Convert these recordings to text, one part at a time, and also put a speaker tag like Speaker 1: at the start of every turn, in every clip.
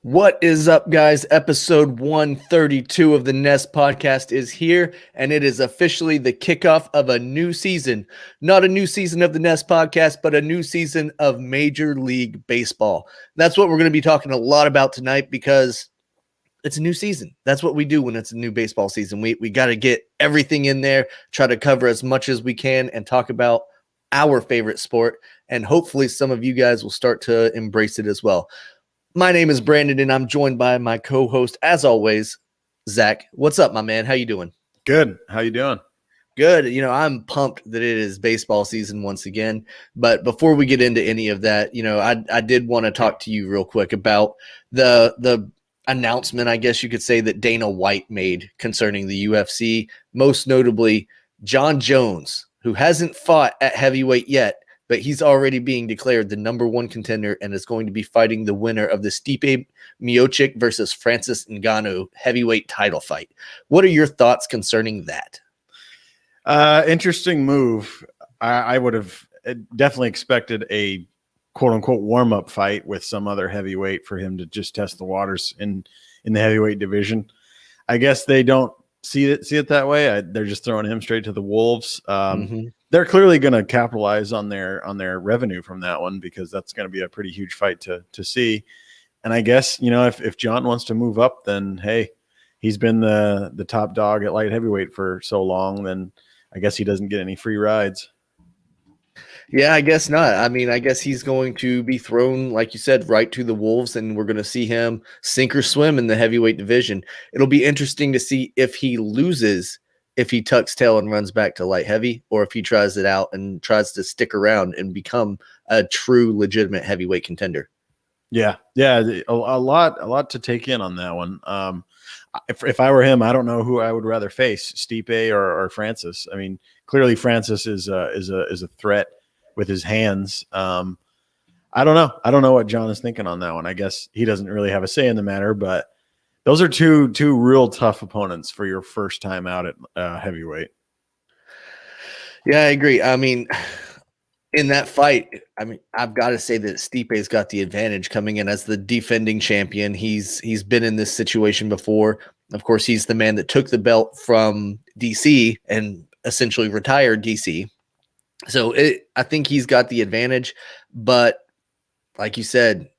Speaker 1: What is up, guys? Episode 132 of the Nest podcast is here, and it is officially the kickoff of a new season. Not a new season of the Nest podcast, but a new season of Major League Baseball. That's what we're going to be talking a lot about tonight because it's a new season. That's what we do when it's a new baseball season. We got to get everything in there, try to cover as much as we can, and talk about our favorite sport. And hopefully some of you guys will start to embrace it as well. My name is Brandon, and I'm joined by my co-host, as always, Zach. What's up, my man? How you doing?
Speaker 2: Good. How you doing?
Speaker 1: Good. I'm pumped that it is baseball season once again. But before we get into any of that, I did want to talk to you real quick about the announcement, I guess you could say, that Dana White made concerning the UFC, most notably John Jones, who hasn't fought at heavyweight yet, but he's already being declared the number one contender and is going to be fighting the winner of the Stipe Miocic versus Francis Ngannou heavyweight title fight. What are your thoughts concerning that?
Speaker 2: Interesting move. I would have definitely expected a quote-unquote warm-up fight with some other heavyweight for him to just test the waters in the heavyweight division. I guess they don't see it that way. They're just throwing him straight to the wolves. They're clearly going to capitalize on their revenue from that one because that's going to be a pretty huge fight to see. And I guess, if John wants to move up, then hey, he's been the top dog at light heavyweight for so long, then I guess he doesn't get any free rides.
Speaker 1: Yeah, I guess not. I mean, I guess he's going to be thrown, like you said, right to the wolves, and we're going to see him sink or swim in the heavyweight division. It'll be interesting to see if he loses, if he tucks tail and runs back to light heavy, or if he tries it out and tries to stick around and become a true, legitimate heavyweight contender.
Speaker 2: Yeah, a lot to take in on that one. If I were him, I don't know who I would rather face, Stipe or Francis. I mean, clearly Francis is a threat with his hands. I don't know. I don't know what John is thinking on that one. I guess he doesn't really have a say in the matter, but those are two real tough opponents for your first time out at heavyweight.
Speaker 1: Yeah, I agree. I mean, in that fight, I've got to say that Stipe's got the advantage coming in as the defending champion. He's been in this situation before. Of course, he's the man that took the belt from DC and essentially retired DC. So I think he's got the advantage. But like you said,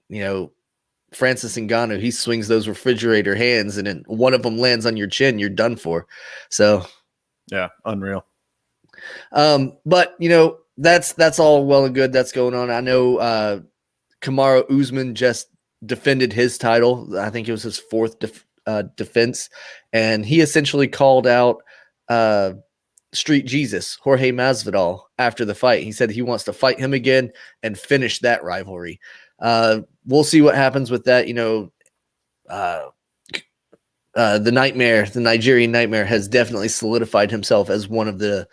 Speaker 1: Francis Ngannou, he swings those refrigerator hands, and then one of them lands on your chin, you're done for. So
Speaker 2: yeah, unreal.
Speaker 1: But that's all well and good that's going on. I know Kamaru Usman just defended his title. I think it was his fourth defense, and he essentially called out Street Jesus, Jorge Masvidal, after the fight. He said he wants to fight him again and finish that rivalry. We'll see what happens with that. The Nigerian Nightmare has definitely solidified himself as one of the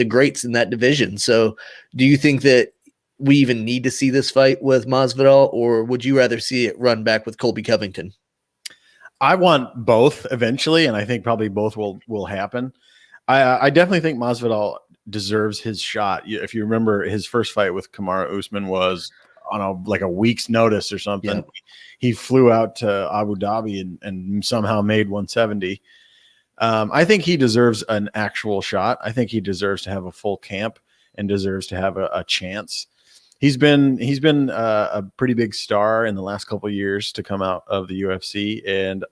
Speaker 1: greats in that division. So do you think that we even need to see this fight with Masvidal, or would you rather see it run back with Colby Covington?
Speaker 2: I want both eventually, and I think probably both will happen. I definitely think Masvidal deserves his shot. If you remember, his first fight with Kamaru Usman was on a week's notice or something. Yeah. He flew out to Abu Dhabi and somehow made 170. I think he deserves an actual shot. I think he deserves to have a full camp and deserves to have a chance. He's been a pretty big star in the last couple of years to come out of the UFC, and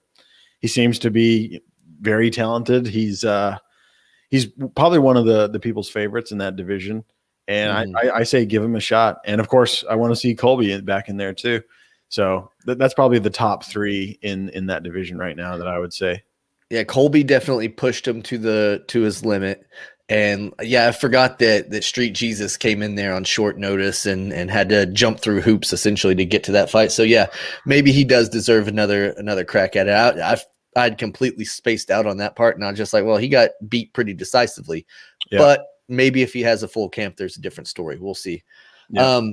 Speaker 2: he seems to be very talented. He's probably one of the people's favorites in that division, and I say give him a shot. And of course, I want to see Colby back in there too. So that's probably the top three in that division right now that I would say.
Speaker 1: Yeah, Colby definitely pushed him to his limit. And yeah, I forgot that Street Jesus came in there on short notice and had to jump through hoops essentially to get to that fight. So yeah, maybe he does deserve another crack at it. I'd completely spaced out on that part, and I was just like, well, he got beat pretty decisively. Yeah. But maybe if he has a full camp, there's a different story. We'll see. Yeah.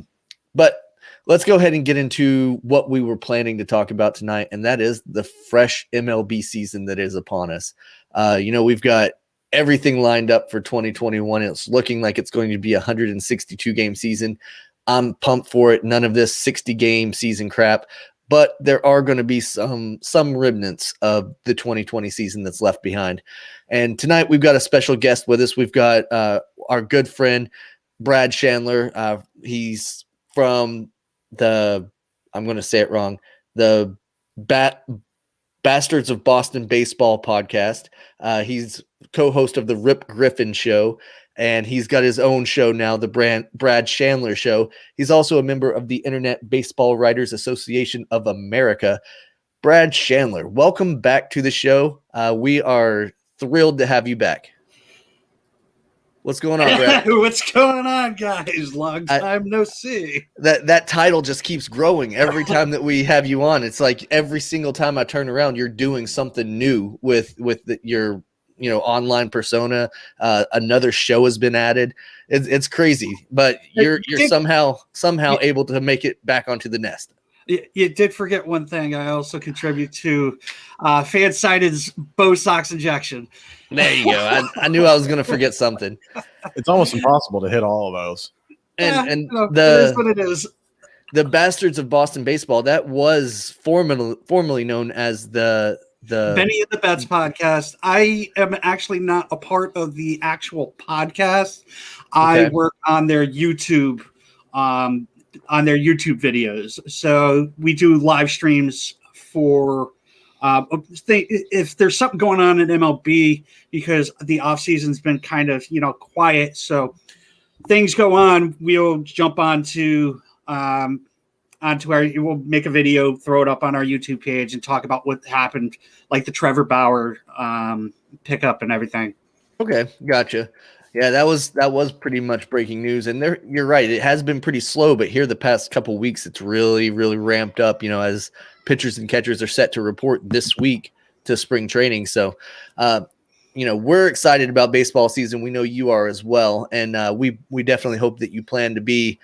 Speaker 1: But let's go ahead and get into what we were planning to talk about tonight, and that is the fresh MLB season that is upon us. We've got everything lined up for 2021. It's looking like it's going to be a 162-game season. I'm pumped for it. None of this 60-game season crap. but there are going to be some remnants of the 2020 season that's left behind. And tonight we've got a special guest with us. We've got our good friend Brad Shanler. He's from I'm going to say it wrong, the Bastards of Boston Baseball podcast. He's co-host of the Rip Griffin Show, and he's got his own show now, the Brad Shanler Show. He's also a member of the Internet Baseball Writers Association of America. Brad Shanler, welcome back to the show. We are thrilled to have you back. What's going on, Brad?
Speaker 3: What's going on, guys? Long time no see.
Speaker 1: That title just keeps growing every time that we have you on. It's like every single time I turn around, you're doing something new with your online persona. Another show has been added. It's crazy, but you're somehow able to make it back onto the nest.
Speaker 3: You did forget one thing. I also contribute to fan-sided's Bo Sox injection.
Speaker 1: There you go. I knew I was going to forget something.
Speaker 2: It's almost impossible to hit all of those.
Speaker 1: And
Speaker 3: it is what it is.
Speaker 1: The Bastards of Boston Baseball, that was formerly known as the
Speaker 3: Benny and the Bets podcast. I am actually not a part of the actual podcast. Okay. I work on their YouTube videos. So we do live streams for if there's something going on in MLB, because the off season's been kind of quiet. So things go on, we'll jump onto we'll make a video, throw it up on our YouTube page, and talk about what happened, like the Trevor Bauer pickup and everything.
Speaker 1: Okay, gotcha. Yeah, that was pretty much breaking news. And you're right, it has been pretty slow, but here the past couple of weeks, it's really, really ramped up, as pitchers and catchers are set to report this week to spring training. So, we're excited about baseball season. We know you are as well. And we definitely hope that you plan to be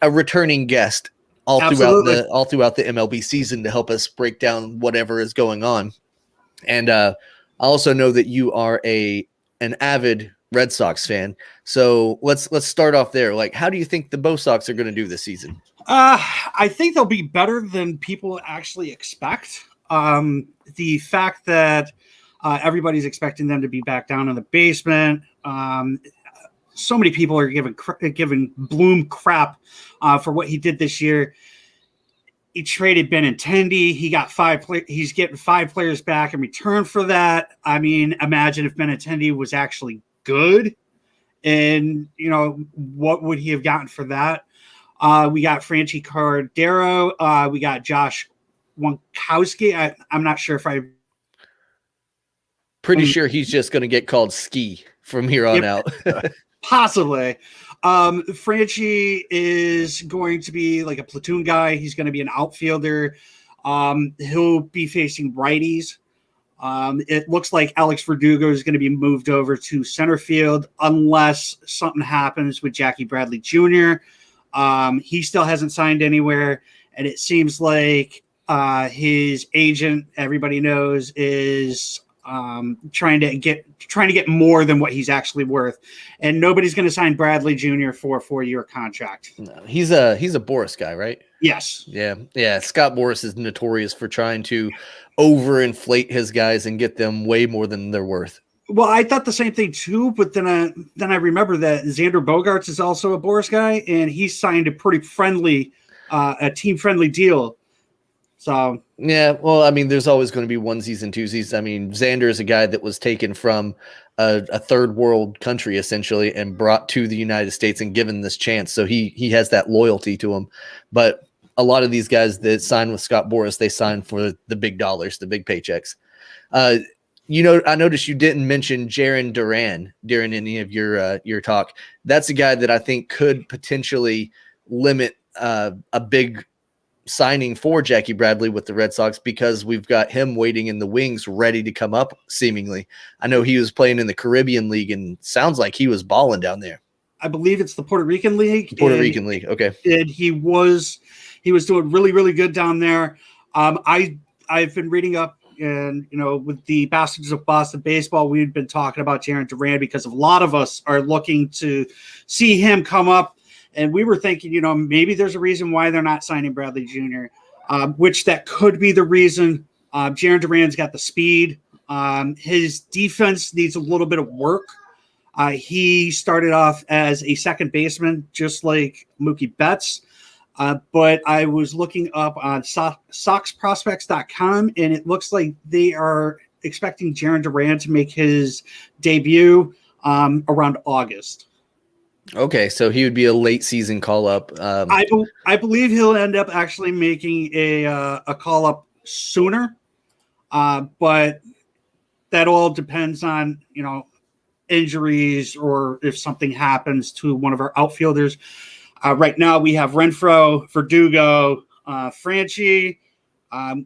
Speaker 1: a returning guest all throughout the MLB season to help us break down whatever is going on. And I also know that you are an avid Red Sox fan. So let's start off there. Like, how do you think the Bo Sox are going to do this season?
Speaker 3: I think they'll be better than people actually expect. The fact that everybody's expecting them to be back down in the basement. So many people are giving Bloom crap for what he did this year. He traded Benintendi. He got he's getting 5 players back in return for that. I mean, imagine if Benintendi was actually good, and what would he have gotten for that? We got Franchi Cordero. We got Josh Winkowski. I'm not sure if
Speaker 1: pretty sure he's just going to get called Ski from here on out.
Speaker 3: Possibly. Franchi is going to be like a platoon guy. He's going to be an outfielder. He'll be facing righties. It looks like Alex Verdugo is going to be moved over to center field unless something happens with Jackie Bradley Jr. He still hasn't signed anywhere, and it seems like his agent, everybody knows, is trying to get more than what he's actually worth, and nobody's going to sign Bradley Jr. for a 4-year contract.
Speaker 1: No, he's a Boris guy, right?
Speaker 3: Yes.
Speaker 1: Yeah. Scott Boris is notorious for trying to overinflate his guys and get them way more than they're worth.
Speaker 3: Well, I thought the same thing too, but then I remember that Xander Bogaerts is also a Boris guy, and he signed a pretty friendly, a team-friendly deal. So
Speaker 1: yeah, well, I mean, there's always going to be onesies and twosies. I mean, Xander is a guy that was taken from a third world country essentially and brought to the United States and given this chance. So he has that loyalty to him. But a lot of these guys that sign with Scott Boris, they sign for the big dollars, the big paychecks. I noticed you didn't mention Jarren Duran during any of your talk. That's a guy that I think could potentially limit a big signing for Jackie Bradley with the Red Sox, because we've got him waiting in the wings ready to come up seemingly. I know he was playing in the Caribbean League and sounds like he was balling down there.
Speaker 3: I believe it's the Puerto Rican League.
Speaker 1: Rican League. Okay.
Speaker 3: And he was doing really, really good down there. I've been reading up, and with the Bastards of Boston Baseball, we've been talking about Jarren Duran because a lot of us are looking to see him come up. And we were thinking, maybe there's a reason why they're not signing Bradley Jr. which that could be the reason. Jaron Duran's got the speed. His defense needs a little bit of work. He started off as a second baseman, just like Mookie Betts. But I was looking up on SoxProspects.com, and it looks like they are expecting Jaron Duran to make his debut around August.
Speaker 1: Okay, so he would be a late season call up.
Speaker 3: I believe he'll end up actually making a call up sooner, but that all depends on injuries or if something happens to one of our outfielders. Right now we have Renfroe, Verdugo, Franchi.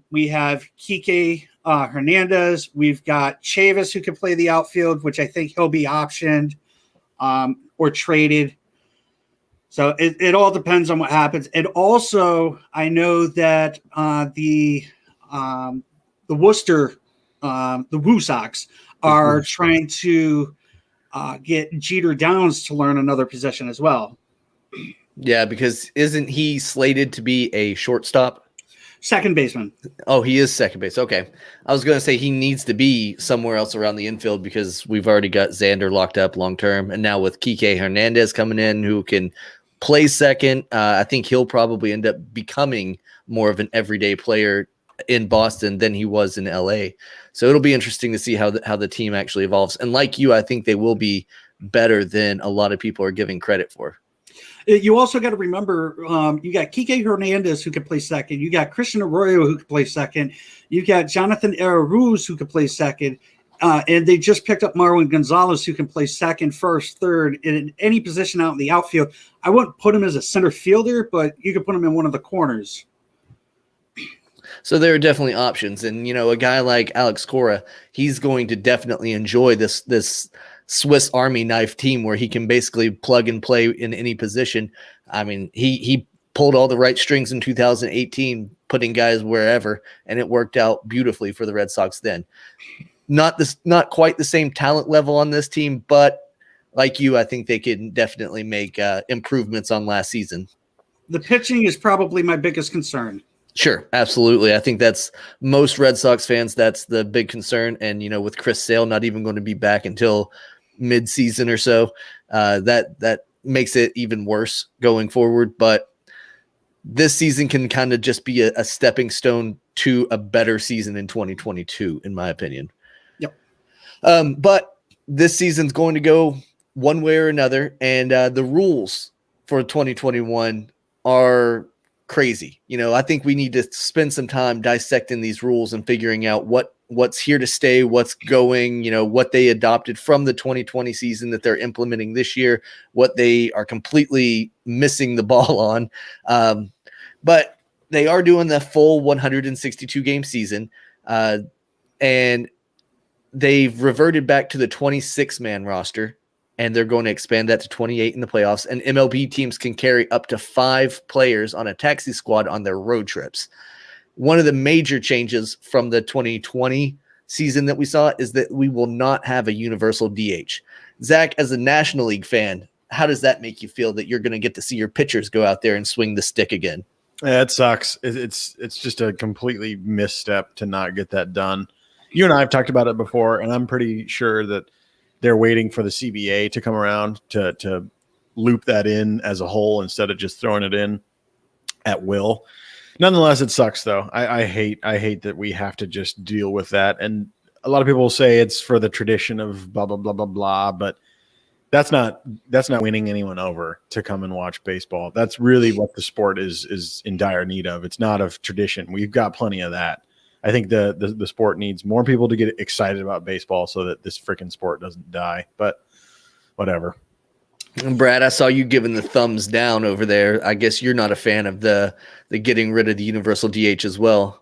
Speaker 3: We have Kike Hernandez. We've got Chavis who can play the outfield, which I think he'll be optioned or traded. So it all depends on what happens. And also, I know that the Worcester, the Woo Sox are trying to get Jeter Downs to learn another position as well.
Speaker 1: Yeah, because isn't he slated to be a shortstop?
Speaker 3: Second baseman.
Speaker 1: Oh, he is second base. Okay. I was going to say he needs to be somewhere else around the infield because we've already got Xander locked up long term. And now with Kike Hernandez coming in who can play second, I think he'll probably end up becoming more of an everyday player in Boston than he was in LA. So it'll be interesting to see how the team actually evolves. And like you, I think they will be better than a lot of people are giving credit for.
Speaker 3: You also got to remember, you got Kike Hernandez who can play second. You got Christian Arroyo who can play second. You got Jonathan Aruz who can play second. And they just picked up Marwin Gonzalez who can play second, first, third, in any position out in the outfield. I wouldn't put him as a center fielder, but you could put him in one of the corners.
Speaker 1: So there are definitely options. And, a guy like Alex Cora, he's going to definitely enjoy this Swiss Army knife team where he can basically plug and play in any position. I mean, he pulled all the right strings in 2018, putting guys wherever, and it worked out beautifully for the Red Sox then. Not quite the same talent level on this team, but like you, I think they can definitely make improvements on last season.
Speaker 3: The pitching is probably my biggest concern.
Speaker 1: Sure, absolutely. I think that's most Red Sox fans. That's the big concern. And, with Chris Sale not even going to be back until mid-season or so, that makes it even worse going forward. But this season can kind of just be a stepping stone to a better season in 2022, in my opinion.
Speaker 3: Yep.
Speaker 1: But this season's going to go one way or another. And the rules for 2021 are crazy. I think we need to spend some time dissecting these rules and figuring out what's here to stay, what's going, what they adopted from the 2020 season that they're implementing this year, what they are completely missing the ball on. But they are doing the full 162 game season. And they've reverted back to the 26-man roster. And they're going to expand that to 28 in the playoffs. And MLB teams can carry up to 5 players on a taxi squad on their road trips. One of the major changes from the 2020 season that we saw is that we will not have a universal DH. Zach, as a National League fan, how does that make you feel that you're going to get to see your pitchers go out there and swing the stick again?
Speaker 2: Yeah, it sucks. It's just a completely misstep to not get that done. You and I have talked about it before, and I'm pretty sure that they're waiting for the CBA to come around to loop that in as a whole instead of just throwing it in at will. Nonetheless, it sucks though. I hate that we have to just deal with that. And a lot of people will say it's for the tradition of blah, blah, blah, blah, blah, but that's not winning anyone over to come and watch baseball. That's really what the sport is in dire need of. It's not of tradition. We've got plenty of that. I think the sport needs more people to get excited about baseball so that this freaking sport doesn't die, but whatever.
Speaker 1: And Brad, I saw you giving the thumbs down over there. I guess you're not a fan of the getting rid of the universal DH as well.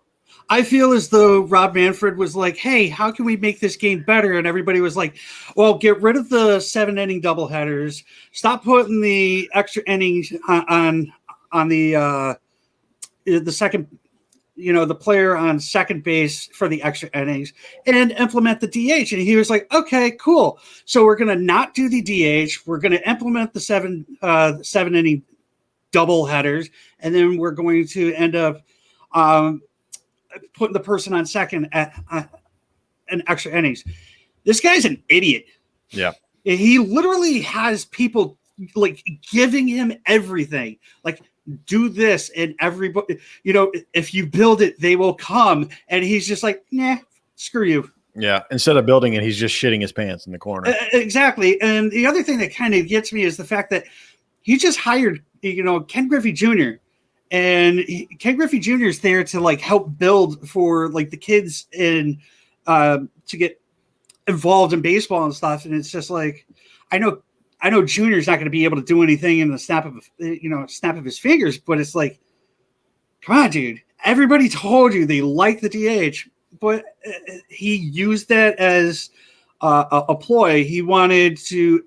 Speaker 3: I feel as though Rob Manfred was like, hey, how can we make this game better? And everybody was like, well, get rid of the 7-inning doubleheaders. Stop putting the extra innings on the second, the player on second base for the extra innings and implement the DH. And he was like, okay, cool. So we're going to not do the DH. We're going to implement the 7-inning double headers. And then we're going to end up putting the person on second at an extra innings. This guy's an idiot.
Speaker 2: Yeah.
Speaker 3: He literally has people like giving him everything. Like, do this, and everybody, if you build it, they will come. And he's just like, nah, screw you.
Speaker 2: Yeah. Instead of building it, he's just shitting his pants in the corner.
Speaker 3: Exactly. And the other thing that kind of gets me is the fact that he just hired, Ken Griffey Jr. And Ken Griffey Jr. is there to like help build for like the kids and to get involved in baseball and stuff. And it's just like, I know Junior's not going to be able to do anything in the snap of his fingers, but it's like, come on, dude. Everybody told you they like the DH, but he used that as a ploy. He wanted to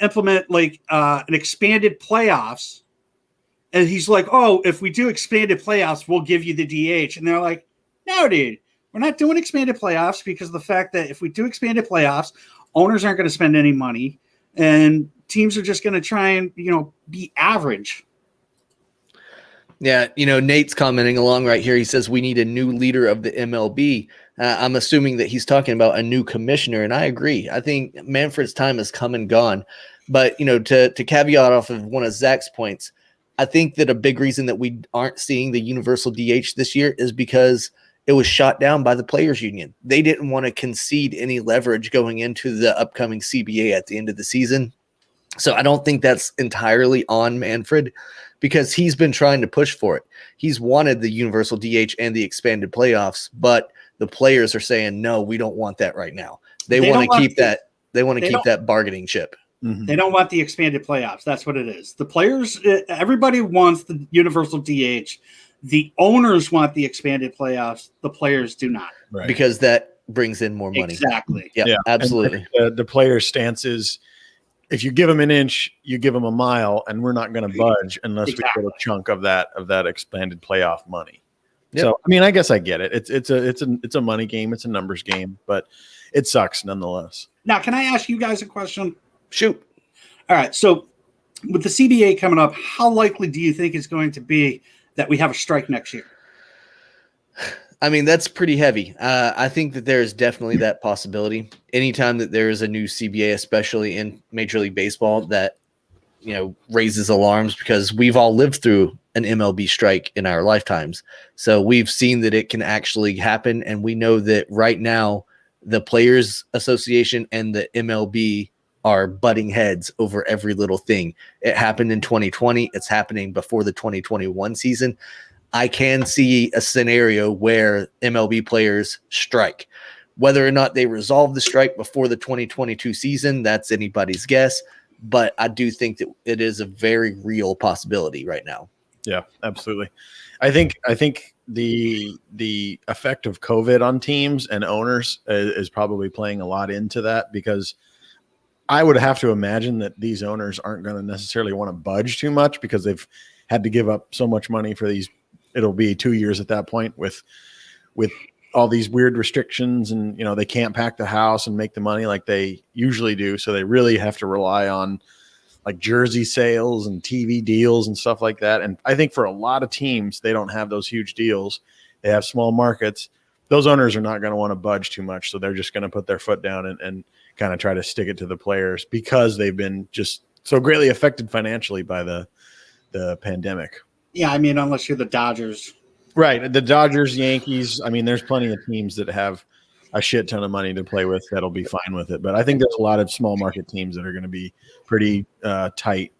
Speaker 3: implement like an expanded playoffs. And he's like, oh, if we do expanded playoffs, we'll give you the DH. And they're like, no, dude, we're not doing expanded playoffs because of the fact that if we do expanded playoffs, owners aren't going to spend any money and teams are just going to try and, be average.
Speaker 1: Yeah, Nate's commenting along right here. He says we need a new leader of the MLB. I'm assuming that he's talking about a new commissioner, and I agree. I think Manfred's time has come and gone. But, to caveat off of one of Zach's points, I think that a big reason that we aren't seeing the universal DH this year is because it was shot down by the players union. They didn't want to concede any leverage going into the upcoming CBA at the end of the season. So I don't think that's entirely on Manfred because he's been trying to push for it. He's wanted the universal DH and the expanded playoffs, but the players are saying, no, we don't want that right now. They want to keep that. They want to keep that bargaining chip.
Speaker 2: Mm-hmm.
Speaker 3: They don't want the expanded playoffs. That's what it is. The players, everybody wants the universal DH. The owners want the expanded playoffs. The players do not.
Speaker 2: Right.
Speaker 1: Because that brings in more money.
Speaker 3: Exactly.
Speaker 1: Yeah, absolutely.
Speaker 2: The player's stance is, if you give them an inch, you give them a mile, and we're not going to budge unless we get a chunk of that expanded playoff money. Yep. So, I mean, I guess I get it. It's a money game. It's a numbers game, but it sucks nonetheless.
Speaker 3: Now, can I ask you guys a question?
Speaker 1: Shoot.
Speaker 3: All right. So with the CBA coming up, how likely do you think it's going to be that we have a strike next year?
Speaker 1: I mean, that's pretty heavy. I think that there is definitely that possibility. Anytime that there is a new CBA, especially in Major League Baseball, that raises alarms because we've all lived through an MLB strike in our lifetimes. So we've seen that it can actually happen, and we know that right now the Players Association and the MLB are butting heads over every little thing. It happened in 2020. It's happening before the 2021 season. I can see a scenario where MLB players strike. Whether or not they resolve the strike before the 2022 season, that's anybody's guess. But I do think that it is a very real possibility right now.
Speaker 2: Yeah, absolutely. I think the effect of COVID on teams and owners is probably playing a lot into that, because I would have to imagine that these owners aren't going to necessarily want to budge too much because they've had to give up so much money for these. It'll be 2 years at that point with all these weird restrictions, and they can't pack the house and make the money like they usually do. So they really have to rely on like jersey sales and TV deals and stuff like that. And I think for a lot of teams, they don't have those huge deals. They have small markets. Those owners are not going to want to budge too much. So they're just going to put their foot down and kind of try to stick it to the players because they've been just so greatly affected financially by the pandemic.
Speaker 3: Yeah, I mean, unless you're the Dodgers.
Speaker 2: Right. The Dodgers, Yankees. I mean, there's plenty of teams that have a shit ton of money to play with that'll be fine with it. But I think there's a lot of small market teams that are going to be pretty tight.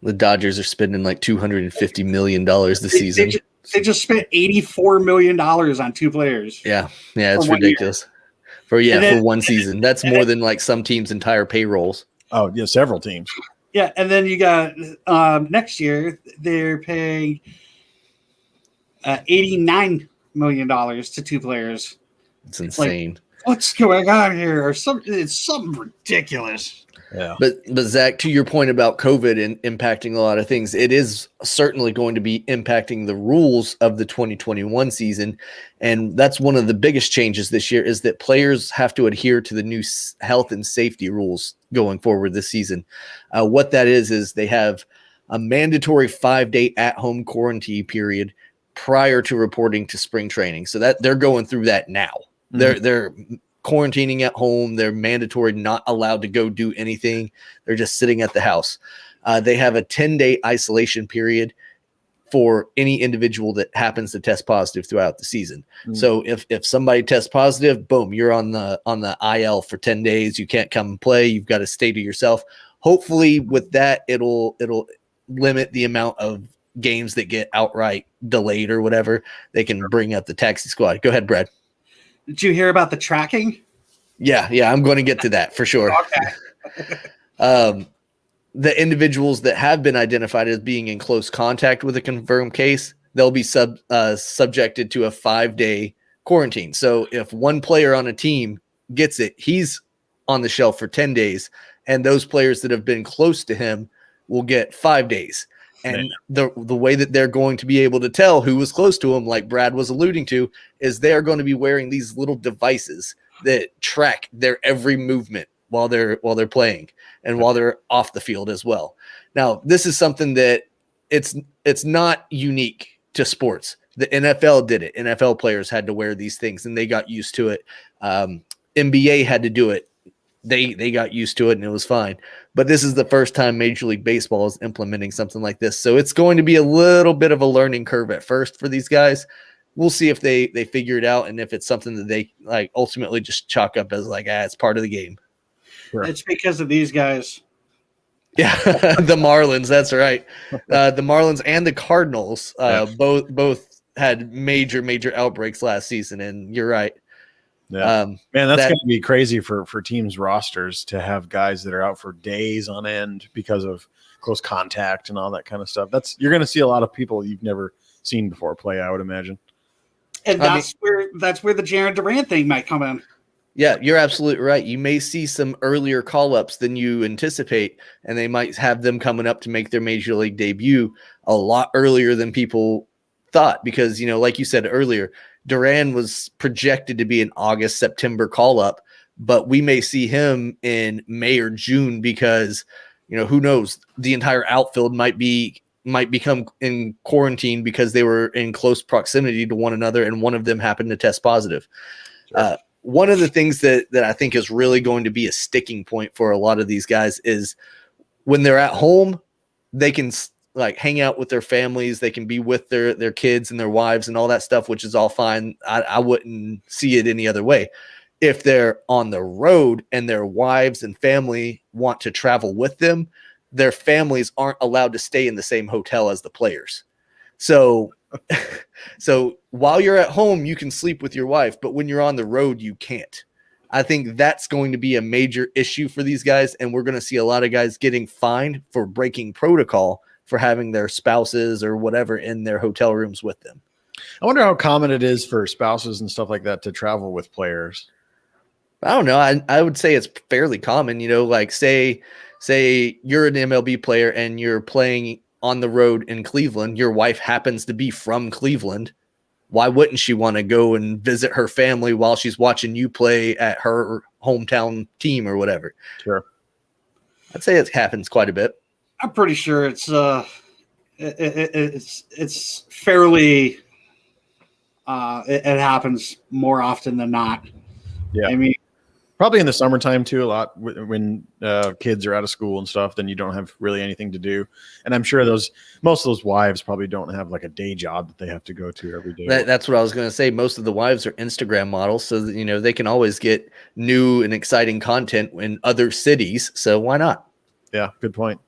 Speaker 1: The Dodgers are spending like $250 million this season.
Speaker 3: They just spent $84 million on two players.
Speaker 1: Yeah, it's ridiculous. For one season. That's more than like some teams' entire payrolls.
Speaker 2: Oh, yeah, several teams.
Speaker 3: Yeah, and then you got next year they're paying $89 million to two players.
Speaker 1: It's insane.
Speaker 3: Like, what's going on here? It's something ridiculous.
Speaker 2: Yeah.
Speaker 1: But Zach, to your point about COVID and impacting a lot of things, it is certainly going to be impacting the rules of the 2021 season. And that's one of the biggest changes this year, is that players have to adhere to the new health and safety rules going forward this season. What that is they have a mandatory 5-day at-home quarantine period prior to reporting to spring training. So that they're going through that now. They're quarantining at home. They're mandatory, not allowed to go do anything. They're just sitting at the house. They have a 10-day isolation period for any individual that happens to test positive throughout the season. So if somebody tests positive, boom, you're on the IL for 10 days. You can't come and play. You've got to stay to yourself. Hopefully with that, it'll limit the amount of games that get outright delayed or whatever. They can bring up the taxi squad. Go ahead, Brad.
Speaker 3: Did you hear about the tracking?
Speaker 1: Yeah, I'm going to get to that for sure.
Speaker 3: Okay.
Speaker 1: The individuals that have been identified as being in close contact with a confirmed case, they'll be subjected to a 5-day quarantine. So if one player on a team gets it, he's on the shelf for 10 days, and those players that have been close to him will get 5 days. And the way that they're going to be able to tell who was close to him, like Brad was alluding to, is they're going to be wearing these little devices that track their every movement while they're playing and while they're off the field as well. Now, this is something that it's not unique to sports. The NFL did it. NFL players had to wear these things and they got used to it. NBA had to do it. They got used to it and it was fine. But this is the first time Major League Baseball is implementing something like this. So it's going to be a little bit of a learning curve at first for these guys. We'll see if they figure it out and if it's something that they like ultimately just chalk up as like, it's part of the game.
Speaker 2: Sure.
Speaker 3: It's because of these guys.
Speaker 1: Yeah, the Marlins. That's right. The Marlins and the Cardinals both had major outbreaks last season, and you're right.
Speaker 2: Yeah, man, that's going to be crazy for teams' rosters to have guys that are out for days on end because of close contact and all that kind of stuff. You're going to see a lot of people you've never seen before play, I would imagine.
Speaker 3: And that's where the Jaron Durant thing might come in.
Speaker 1: Yeah, you're absolutely right. You may see some earlier call-ups than you anticipate, and they might have them coming up to make their Major League debut a lot earlier than people thought because, like you said earlier, Duran was projected to be an August, September call-up, but we may see him in May or June because, who knows, the entire outfield might become in quarantine because they were in close proximity to one another and one of them happened to test positive. Sure. One of the things that I think is really going to be a sticking point for a lot of these guys is when they're at home, they can like hang out with their families. They can be with their kids and their wives and all that stuff, which is all fine. I wouldn't see it any other way. If they're on the road and their wives and family want to travel with them, their families aren't allowed to stay in the same hotel as the players. So while you're at home, you can sleep with your wife, but when you're on the road, you can't. I think that's going to be a major issue for these guys, and we're going to see a lot of guys getting fined for breaking protocol for having their spouses or whatever in their hotel rooms with them.
Speaker 2: I wonder how common it is for spouses and stuff like that to travel with players.
Speaker 1: I don't know. I would say it's fairly common, like say you're an MLB player and you're playing on the road in Cleveland, your wife happens to be from Cleveland. Why wouldn't she want to go and visit her family while she's watching you play at her hometown team or whatever? Sure. I'd say it happens quite a bit.
Speaker 3: I'm pretty sure it's fairly it happens more often than not.
Speaker 2: Yeah. I mean, probably in the summertime too, a lot when kids are out of school and stuff, then you don't have really anything to do. And I'm sure most of those wives probably don't have like a day job that they have to go to every day.
Speaker 1: That's what I was going to say. Most of the wives are Instagram models, so that, they can always get new and exciting content in other cities. So why not?
Speaker 2: Yeah, good point.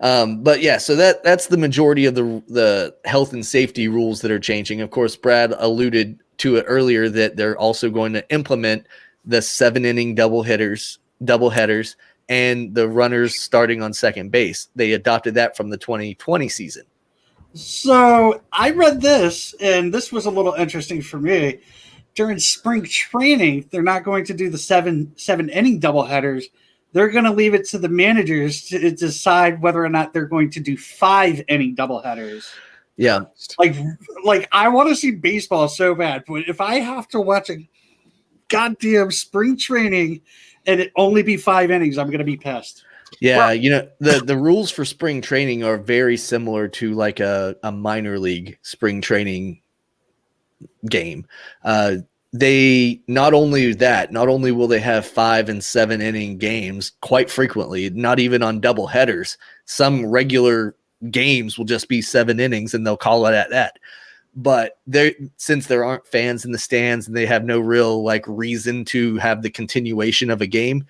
Speaker 1: But yeah, so that's the majority of the health and safety rules that are changing. Of course, Brad alluded to it earlier that they're also going to implement the 7-inning doubleheaders and the runners starting on second base. They adopted that from the 2020 season.
Speaker 3: So I read this, and this was a little interesting for me. During spring training, they're not going to do the seven inning doubleheaders. They're going to leave it to the managers to decide whether or not they're going to do 5-inning doubleheaders.
Speaker 1: Yeah.
Speaker 3: Like I want to see baseball so bad, but if I have to watch a goddamn spring training and it only be 5 innings, I'm going to be pissed.
Speaker 1: Yeah, the rules for spring training are very similar to like a minor league spring training game. They not only will they have 5 and 7 inning games quite frequently, not even on double headers. Some regular games will just be 7 innings and they'll call it at that. But since there aren't fans in the stands and they have no real like reason to have the continuation of a game,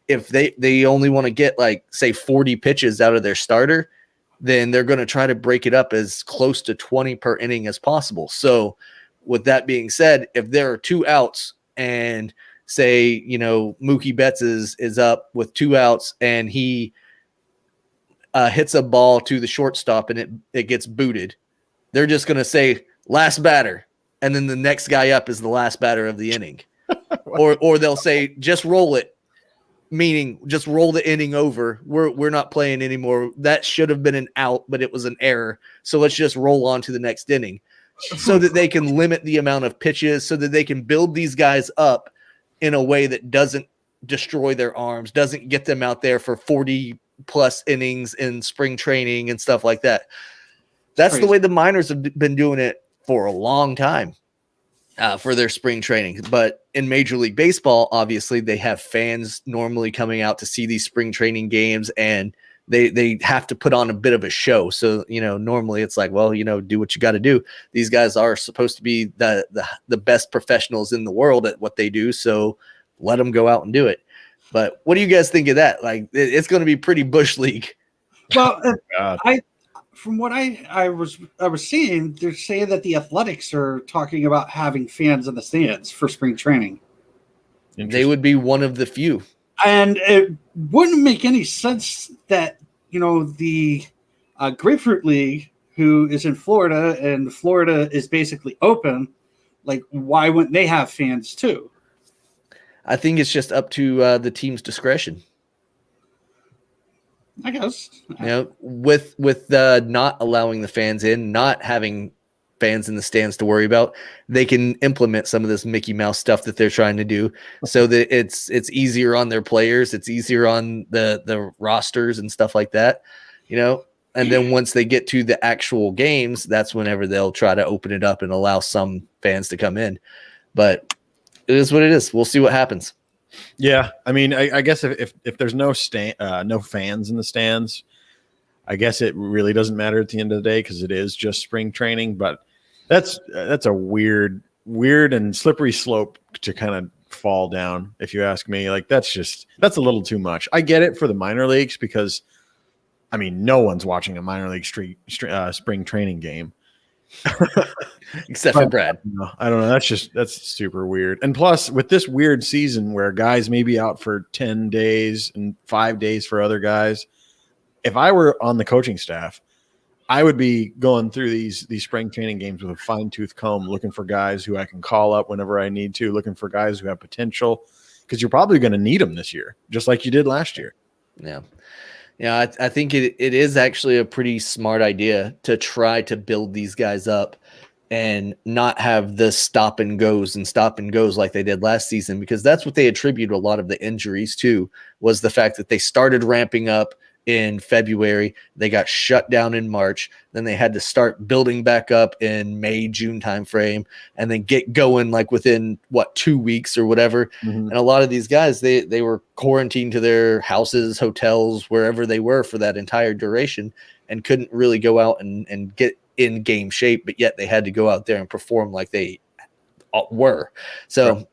Speaker 1: if they only want to get like say 40 pitches out of their starter, then they're going to try to break it up as close to 20 per inning as possible. So with that being said, if there are 2 outs and say, Mookie Betts is up with 2 outs and he hits a ball to the shortstop and it gets booted, they're just going to say last batter. And then the next guy up is the last batter of the inning. or they'll say, just roll it, meaning just roll the inning over. We're not playing anymore. That should have been an out, but it was an error. So let's just roll on to the next inning so that they can limit the amount of pitches, so that they can build these guys up in a way that doesn't destroy their arms, doesn't get them out there for 40 plus innings in spring training and stuff like that. That's crazy. The way the minors have been doing it for a long time. For their spring training. But in Major League Baseball, obviously, they have fans normally coming out to see these spring training games, and they have to put on a bit of a show. So, normally it's like, well, do what you got to do. These guys are supposed to be the best professionals in the world at what they do, so let them go out and do it. But what do you guys think of that? Like, it's going to be pretty Bush League.
Speaker 3: Well, from what I was seeing, they're saying that the Athletics are talking about having fans in the stands for spring training.
Speaker 1: They would be one of the few.
Speaker 3: And it wouldn't make any sense that, the Grapefruit League, who is in Florida, and Florida is basically open, like, why wouldn't they have fans too?
Speaker 1: I think it's just up to the team's discretion.
Speaker 3: I guess.
Speaker 1: With not allowing the fans in, not having fans in the stands to worry about, they can implement some of this Mickey Mouse stuff that they're trying to do, so that it's easier on their players, it's easier on the rosters and stuff like that, And then once they get to the actual games, that's whenever they'll try to open it up and allow some fans to come in. But it is what it is. We'll see what happens.
Speaker 2: Yeah, I mean, I guess if there's no fans in the stands, I guess it really doesn't matter at the end of the day because it is just spring training. But that's a weird and slippery slope to kind of fall down, if you ask me. Like that's a little too much. I get it for the minor leagues because, I mean, no one's watching a minor league spring training game.
Speaker 1: Except for Brad.
Speaker 2: I don't know. That's super weird. And plus, with this weird season where guys may be out for 10 days and 5 days for other guys, if I were on the coaching staff, I would be going through these spring training games with a fine-tooth comb, looking for guys who I can call up whenever I need to, looking for guys who have potential, because you're probably going to need them this year, just like you did last year.
Speaker 1: Yeah. Yeah, I think it is actually a pretty smart idea to try to build these guys up and not have the stop and goes like they did last season, because that's what they attribute a lot of the injuries to, was the fact that they started ramping up in February, they got shut down in March, then they had to start building back up in May, June timeframe, and then get going like within 2 weeks or whatever. Mm-hmm. And a lot of these guys, they were quarantined to their houses, hotels, wherever they were for that entire duration, and couldn't really go out and get in game shape, but yet they had to go out there and perform like they were. So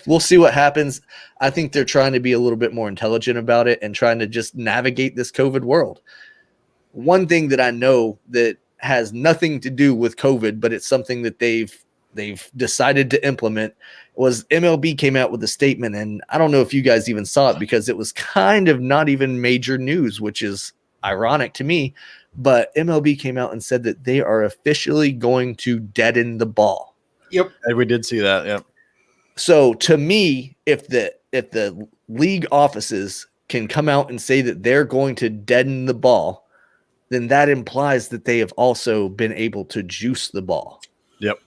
Speaker 1: we'll see what happens. I think they're trying to be a little bit more intelligent about it and trying to just navigate this COVID world. One thing that I know that has nothing to do with COVID, but it's something that they've decided to implement, was MLB came out with a statement, and I don't know if you guys even saw it because it was kind of not even major news, which is ironic to me, but MLB came out and said that they are officially going to deaden the ball.
Speaker 2: Yep, we did see that. Yep.
Speaker 1: So to me, if the league offices can come out and say that they're going to deaden the ball, then that implies that they have also been able to juice the ball.
Speaker 2: Yep.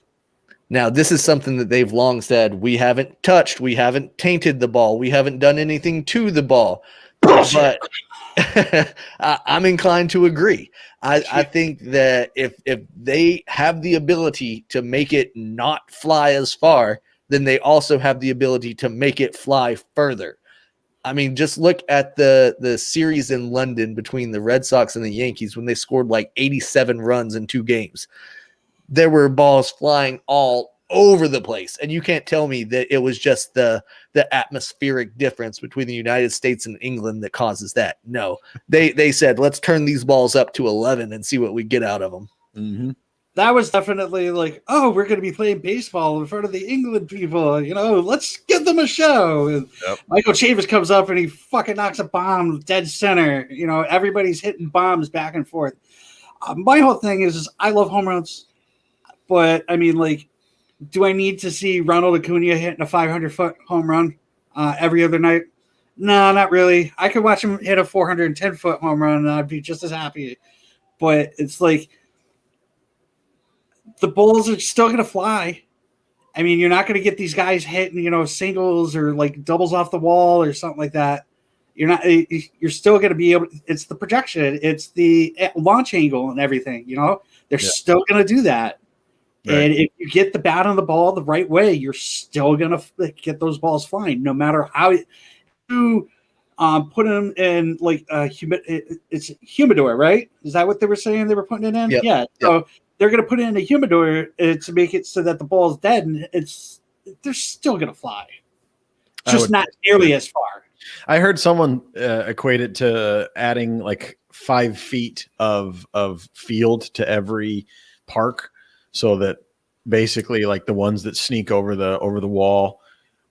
Speaker 1: Now, this is something that they've long said, we haven't tainted the ball, we haven't done anything to the ball. But I'm inclined to agree. I think that if they have the ability to make it not fly as far, then they also have the ability to make it fly further. I mean, just look at the series in London between the Red Sox and the Yankees when they scored like 87 runs in 2 games. There were balls flying all over the place, and you can't tell me that it was just the atmospheric difference between the United States and England that causes that. No, they said, let's turn these balls up to 11 and see what we get out of them.
Speaker 2: Mm-hmm.
Speaker 3: That was definitely like, oh, we're going to be playing baseball in front of the England people. Let's give them a show. And Michael Chavis comes up and he fucking knocks a bomb dead center. Everybody's hitting bombs back and forth. My whole thing is I love home runs, but I mean, like, do I need to see Ronald Acuna hitting a 500-foot home run every other night? No, not really. I could watch him hit a 410-foot home run and I'd be just as happy. But it's like, the balls are still going to fly. I mean, you're not going to get these guys hitting, singles or like doubles off the wall or something like that. You're still going to be able, it's the projection, it's the launch angle and everything, they're still going to do that. Right. And if you get the bat on the ball the right way, you're still going to get those balls flying, no matter how you put them in like it's humidor, right? Is that what they were saying they were putting it in?
Speaker 1: Yep.
Speaker 3: Yeah. So they're going to put it in a humidor to make it so that the ball is dead, and they're still going to fly. Just not nearly as far.
Speaker 2: I heard someone equate it to adding like 5 feet of field to every park, so that basically like the ones that sneak over the wall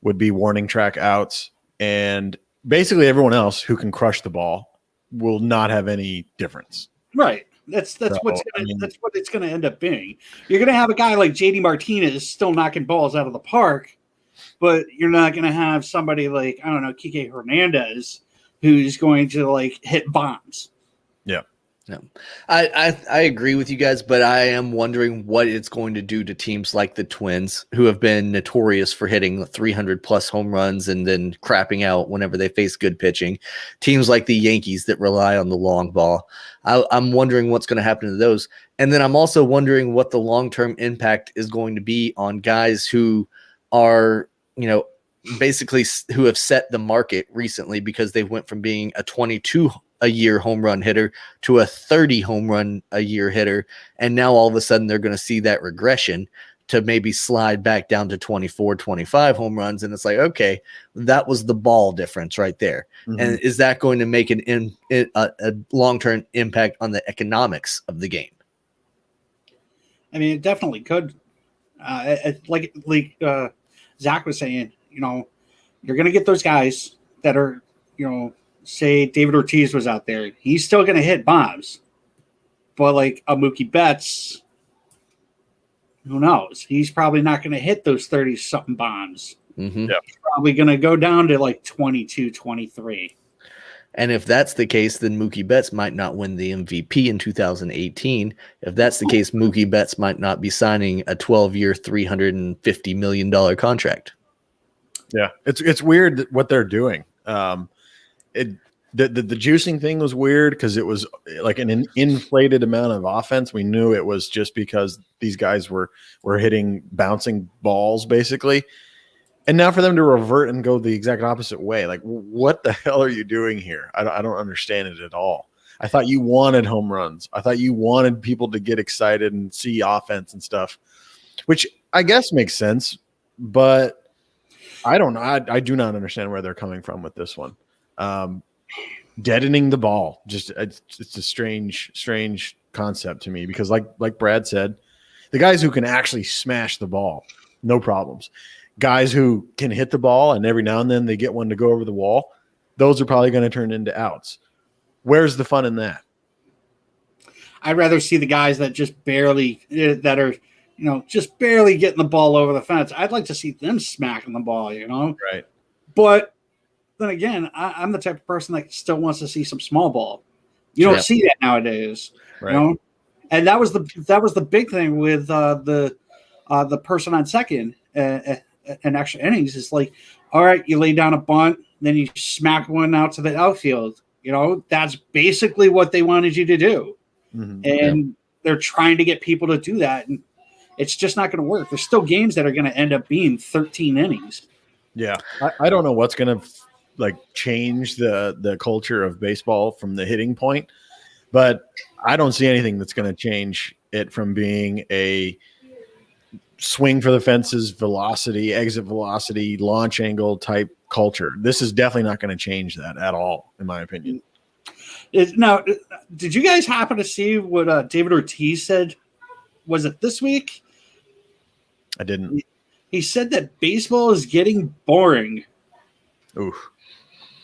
Speaker 2: would be warning track outs, and basically everyone else who can crush the ball will not have any difference.
Speaker 3: Right. That's what it's going to end up being. You're going to have a guy like JD Martinez still knocking balls out of the park, but you're not going to have somebody like, I don't know, Kike Hernandez, who's going to like hit bombs.
Speaker 2: Yeah.
Speaker 1: No, I agree with you guys, but I am wondering what it's going to do to teams like the Twins, who have been notorious for hitting 300 plus home runs and then crapping out whenever they face good pitching. Teams like the Yankees that rely on the long ball. I'm wondering what's going to happen to those. And then I'm also wondering what the long-term impact is going to be on guys who are, basically who have set the market recently because they went from being a 22 a year home run hitter to a 30 home run a year hitter. And now all of a sudden they're going to see that regression to maybe slide back down to 24, 25 home runs. And it's like, okay, that was the ball difference right there. Mm-hmm. And is that going to make a long-term impact on the economics of the game?
Speaker 3: I mean, it definitely could. Like Zach was saying, you're going to get those guys that are, say David Ortiz was out there. He's still going to hit bombs. But like a Mookie Betts, who knows? He's probably not going to hit those 30-something bombs.
Speaker 1: Mm-hmm.
Speaker 3: He's probably going to go down to like 22, 23.
Speaker 1: And if that's the case, then Mookie Betts might not win the MVP in 2018. If that's the case, Mookie Betts might not be signing a 12-year, $350 million contract.
Speaker 2: Yeah, it's weird what they're doing. The juicing thing was weird because it was like an inflated amount of offense. We knew it was just because these guys were hitting bouncing balls basically. And now for them to revert and go the exact opposite way, like what the hell are you doing here? I don't understand it at all. I thought you wanted home runs. I thought you wanted people to get excited and see offense and stuff, which I guess makes sense, but I don't know. I do not understand where they're coming from with this one. Deadening the ball, just it's a strange concept to me because like Brad said, the guys who can actually smash the ball, no problems. Guys who can hit the ball and every now and then they get one to go over the wall, those are probably going to turn into outs. Where's the fun in that?
Speaker 3: I'd rather see the guys that just barely just barely getting the ball over the fence. I'd like to see them smacking the ball,
Speaker 2: Right.
Speaker 3: But then again, I'm the type of person that still wants to see some small ball. You don't see that nowadays,
Speaker 2: right.
Speaker 3: And that was the big thing with the person on second and extra innings is like, all right, you lay down a bunt, then you smack one out to the outfield. That's basically what they wanted you to do.
Speaker 2: Mhm.
Speaker 3: And they're trying to get people to do that. And it's just not going to work. There's still games that are going to end up being 13 innings.
Speaker 2: Yeah. I don't know what's going to change the culture of baseball from the hitting point, but I don't see anything that's going to change it from being a swing for the fences, velocity, exit velocity, launch angle type culture. This is definitely not going to change that at all, in my opinion.
Speaker 3: Now, did you guys happen to see what David Ortiz said? Was it this week?
Speaker 2: I didn't.
Speaker 3: He said that baseball is getting boring.
Speaker 2: Oof.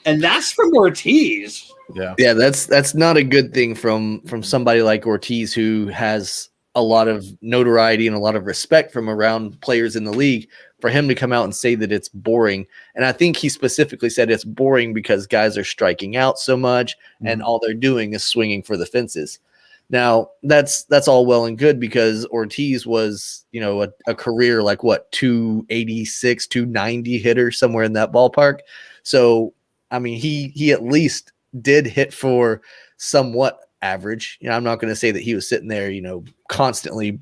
Speaker 3: And that's from Ortiz.
Speaker 1: Yeah, that's not a good thing from somebody like Ortiz, who has a lot of notoriety and a lot of respect from around players in the league, for him to come out and say that it's boring. And I think he specifically said it's boring because guys are striking out so much and all they're doing is swinging for the fences. Now, that's all well and good, because Ortiz was, a career 286, 290 hitter, somewhere in that ballpark. So, I mean, he at least did hit for somewhat average. I'm not going to say that he was sitting there, constantly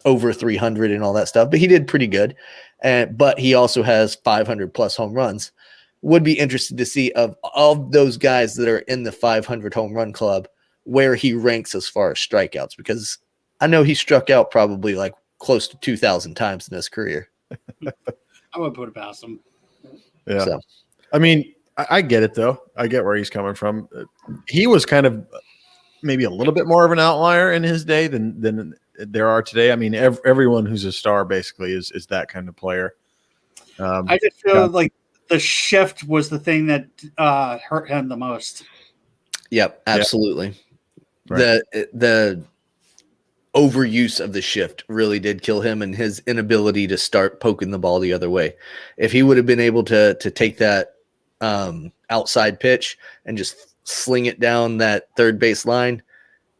Speaker 1: over 300 and all that stuff, but he did pretty good. But he also has 500 plus home runs. Would be interested to see of those guys that are in the 500 home run club, where he ranks as far as strikeouts, because I know he struck out probably close to 2,000 times in his career.
Speaker 3: I would put it past him.
Speaker 2: Yeah.
Speaker 1: So.
Speaker 2: I mean, I get it, though. I get where he's coming from. He was kind of maybe a little bit more of an outlier in his day than there are today. I mean, everyone who's a star basically is that kind of player.
Speaker 3: I just feel like the shift was the thing that hurt him the most.
Speaker 1: Yep, absolutely.
Speaker 2: Yeah. Right.
Speaker 1: The overuse of the shift really did kill him, and his inability to start poking the ball the other way. If he would have been able to take that outside pitch and just sling it down that third base line,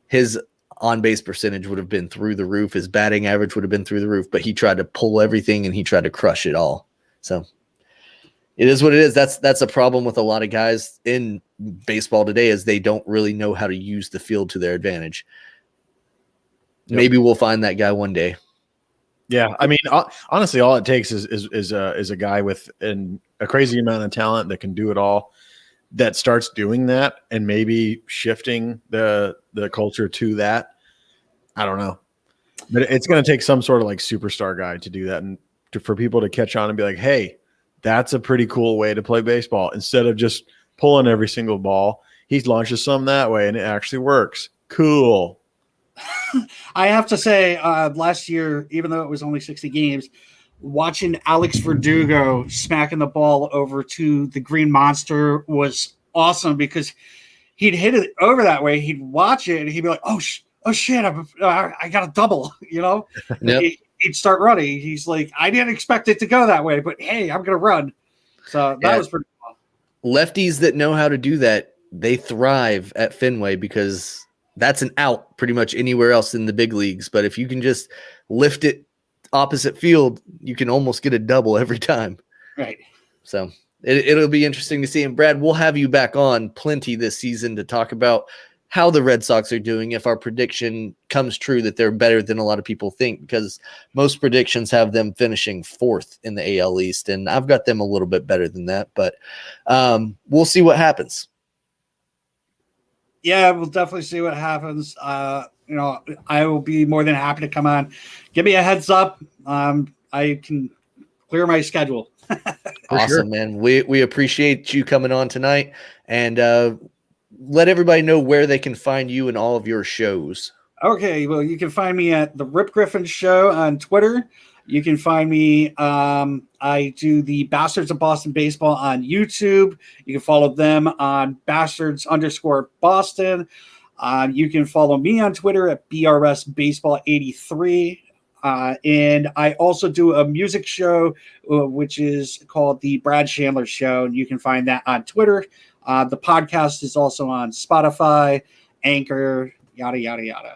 Speaker 1: his on-base percentage would have been through the roof. His batting average would have been through the roof, but he tried to pull everything and he tried to crush it all. So it is what it is. That's a problem with a lot of guys in baseball today, is they don't really know how to use the field to their advantage. Yep. Maybe we'll find that guy one day.
Speaker 2: Yeah, I mean, honestly, all it takes is a guy with a crazy amount of talent that can do it all, that starts doing that and maybe shifting the culture to that. I don't know, but it's going to take some sort of superstar guy to do that, and for people to catch on and be like, hey, that's a pretty cool way to play baseball. Instead of just pulling every single ball, he launches some that way and it actually works. Cool.
Speaker 3: I have to say, last year, even though it was only 60 games, watching Alex Verdugo smacking the ball over to the Green Monster was awesome, because he'd hit it over that way. He'd watch it and he'd be like, oh shit, I got a double, Yep. He'd start running. He's like, I didn't expect it to go that way, but hey, I'm going to run. So that was pretty cool.
Speaker 1: Lefties that know how to do that, they thrive at Fenway, because that's an out pretty much anywhere else in the big leagues. But if you can just lift it opposite field, you can almost get a double every time.
Speaker 3: Right.
Speaker 1: So it'll be interesting to see. And Brad, we'll have you back on plenty this season to talk about how the Red Sox are doing, if our prediction comes true that they're better than a lot of people think, because most predictions have them finishing 4th in the AL East, and I've got them a little bit better than that, but we'll see what happens.
Speaker 3: Yeah, we'll definitely see what happens. I will be more than happy to come on. Give me a heads up. I can clear my schedule.
Speaker 1: Awesome,
Speaker 2: sure.
Speaker 1: Man. We appreciate you coming on tonight, and let everybody know where they can find you and all of your shows.
Speaker 3: Okay, well, you can find me at the Rip Griffin Show on Twitter. You can find me. I do the Bastards of Boston Baseball on YouTube. You can follow them on Bastards_Boston. You can follow me on Twitter at BRS Baseball 83. And I also do a music show, which is called the Brad Shanler Show. And you can find that on Twitter. The podcast is also on Spotify, Anchor, yada, yada, yada.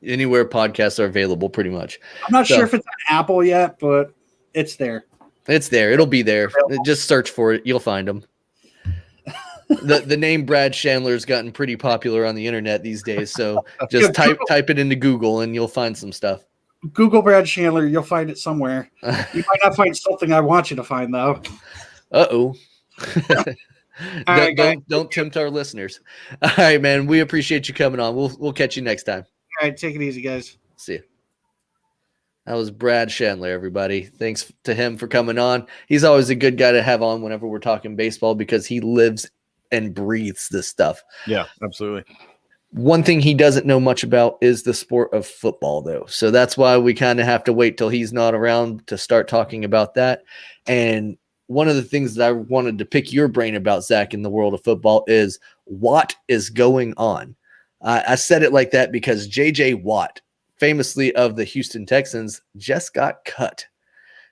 Speaker 1: Anywhere podcasts are available, pretty much.
Speaker 3: I'm not sure if it's on Apple yet, but it's there.
Speaker 1: It's there. It'll be there. Just search for it. You'll find them. The name Brad Shanler has gotten pretty popular on the internet these days. So just type it into Google and you'll find some stuff.
Speaker 3: Google Brad Shanler, you'll find it somewhere. You might not find something I want you to find, though.
Speaker 1: Uh-oh.
Speaker 3: Right,
Speaker 1: don't tempt our listeners. All right, man. We appreciate you coming on. We'll catch you next time.
Speaker 3: All right, take it easy, guys.
Speaker 1: See you. That was Brad Shanler, everybody. Thanks to him for coming on. He's always a good guy to have on whenever we're talking baseball because he lives and breathes this stuff.
Speaker 2: Yeah, absolutely.
Speaker 1: One thing he doesn't know much about is the sport of football, though. So that's why we kind of have to wait till he's not around to start talking about that. And one of the things that I wanted to pick your brain about, Zach, in the world of football is what is going on. I said it like that because J.J. Watt, famously of the Houston Texans, just got cut.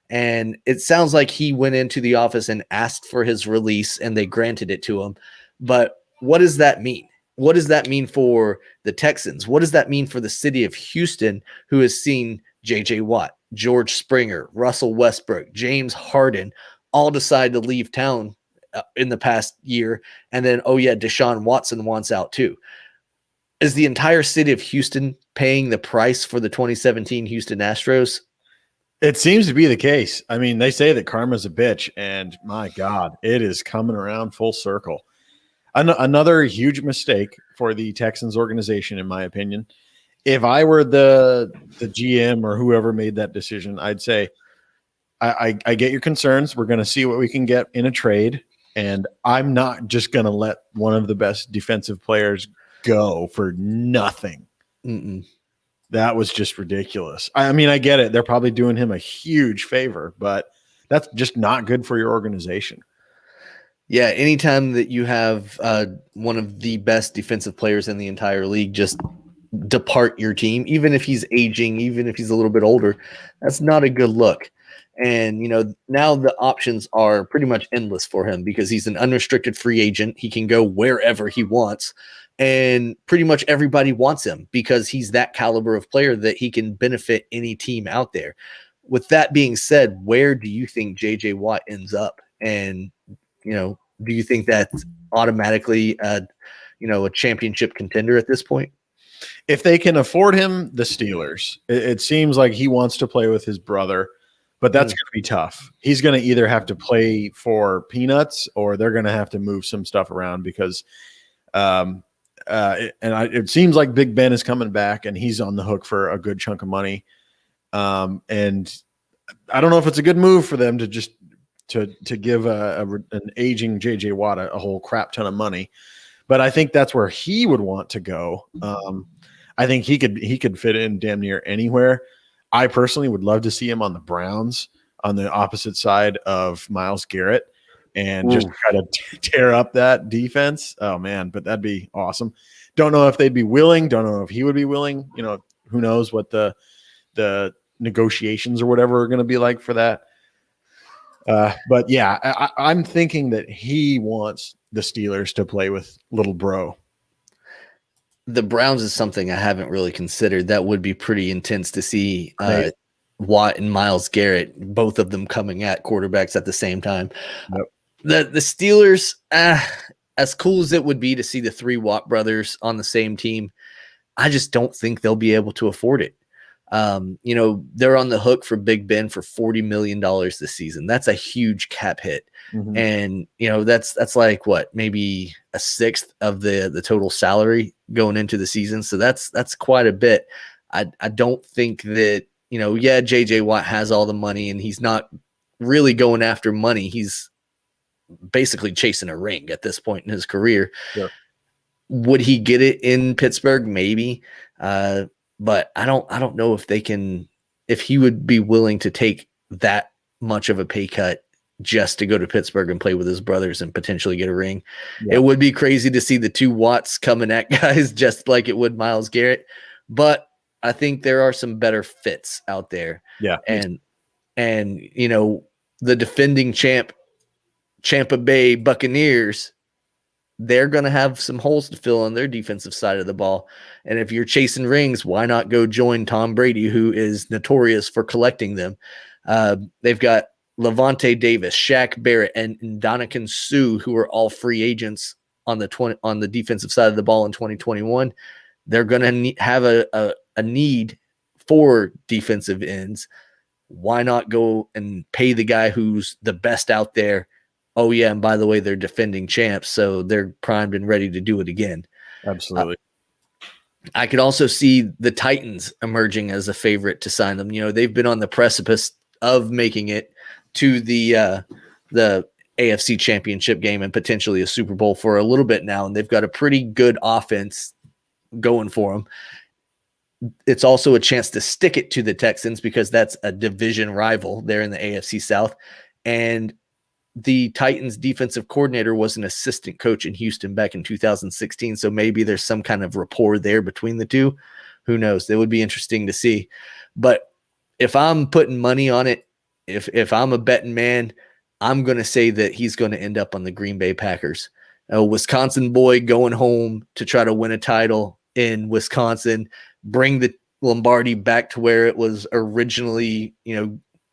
Speaker 1: And it sounds like he went into the office and asked for his release and they granted it to him. But what does that mean? What does that mean for the Texans? What does that mean for the city of Houston, who has seen J.J. Watt, George Springer, Russell Westbrook, James Harden all decide to leave town in the past year? And then, oh yeah, Deshaun Watson wants out too. Is the entire city of Houston paying the price for the 2017 Houston Astros?
Speaker 2: It seems to be the case. I mean, they say that karma's a bitch, and my God, it is coming around full circle. Another huge mistake for the Texans organization, in my opinion. If I were the GM or whoever made that decision, I'd say, I get your concerns. We're going to see what we can get in a trade, and I'm not just going to let one of the best defensive players go for nothing.
Speaker 1: Mm-mm.
Speaker 2: That was just ridiculous. I mean, I get it. They're probably doing him a huge favor, but that's just not good for your organization.
Speaker 1: Yeah, anytime that you have one of the best defensive players in the entire league just depart your team, even if he's aging, even if he's a little bit older, that's not a good look. And, now the options are pretty much endless for him because he's an unrestricted free agent. He can go wherever he wants. And pretty much everybody wants him because he's that caliber of player that he can benefit any team out there. With that being said, where do you think J.J. Watt ends up? And, do you think that's automatically, a championship contender at this point?
Speaker 2: If they can afford him, the Steelers. It seems like he wants to play with his brother, but that's going to be tough. He's going to either have to play for peanuts or they're going to have to move some stuff around because it seems like Big Ben is coming back and he's on the hook for a good chunk of money. And I don't know if it's a good move for them to just to give an aging J.J. Watt a whole crap ton of money. But I think that's where he would want to go. I think he could fit in damn near anywhere. I personally would love to see him on the Browns on the opposite side of Myles Garrett and just try to tear up that defense. Oh man, but that'd be awesome. Don't know if they'd be willing. Don't know if he would be willing. Who knows what the negotiations or whatever are going to be like for that. But yeah, I'm thinking that he wants the Steelers to play with little bro.
Speaker 1: The Browns is something I haven't really considered. That would be pretty intense to see Watt and Myles Garrett, both of them coming at quarterbacks at the same time. Yep. The Steelers, as cool as it would be to see the three Watt brothers on the same team, I just don't think they'll be able to afford it. They're on the hook for Big Ben for $40 million this season. That's a huge cap hit. Mm-hmm. And, that's like what, maybe a sixth of the total salary going into the season. So that's quite a bit. I don't think that, JJ Watt has all the money and he's not really going after money. He's basically chasing a ring at this point in his career.
Speaker 2: Sure.
Speaker 1: Would he get it in Pittsburgh? Maybe. But I don't know if he would be willing to take that much of a pay cut just to go to Pittsburgh and play with his brothers and potentially get a ring. Yeah. It would be crazy to see the two Watts coming at guys just like it would Myles Garrett. But I think there are some better fits out there.
Speaker 2: Yeah.
Speaker 1: And the defending Tampa Bay Buccaneers, they're going to have some holes to fill on their defensive side of the ball. And if you're chasing rings, why not go join Tom Brady, who is notorious for collecting them? They've got Levante Davis, Shaq Barrett, and Ndamukong Suh, who are all free agents on the defensive side of the ball in 2021, they're going to have a need for defensive ends. Why not go and pay the guy who's the best out there? Oh yeah, and by the way, they're defending champs, so they're primed and ready to do it again.
Speaker 2: Absolutely.
Speaker 1: I could also see the Titans emerging as a favorite to sign them. They've been on the precipice of making it to the AFC Championship game and potentially a Super Bowl for a little bit now, and they've got a pretty good offense going for them. It's also a chance to stick it to the Texans because that's a division rival there in the AFC South, and the Titans defensive coordinator was an assistant coach in Houston back in 2016. So maybe there's some kind of rapport there between the two. Who knows? That would be interesting to see. But if I'm putting money on it, if I'm a betting man, I'm going to say that he's going to end up on the Green Bay Packers. A Wisconsin boy going home to try to win a title in Wisconsin, bring the Lombardi back to where it was originally,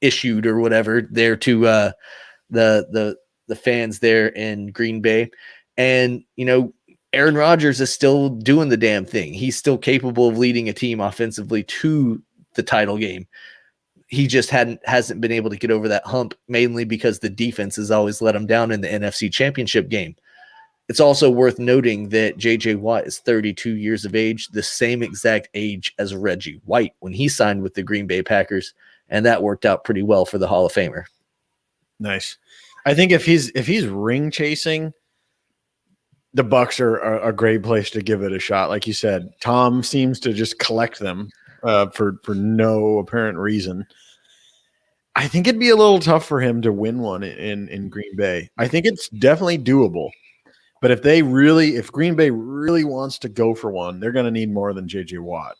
Speaker 1: issued or whatever there to, the fans there in Green Bay. And, Aaron Rodgers is still doing the damn thing. He's still capable of leading a team offensively to the title game. He just hasn't been able to get over that hump, mainly because the defense has always let him down in the NFC Championship game. It's also worth noting that J.J. Watt is 32 years of age, the same exact age as Reggie White when he signed with the Green Bay Packers, and that worked out pretty well for the Hall of Famer.
Speaker 2: Nice. I think if he's ring chasing, the Bucs are a great place to give it a shot. Like you said, Tom seems to just collect them for no apparent reason. I think it'd be a little tough for him to win one in Green Bay. I think it's definitely doable. But if Green Bay really wants to go for one, they're going to need more than J.J. Watt,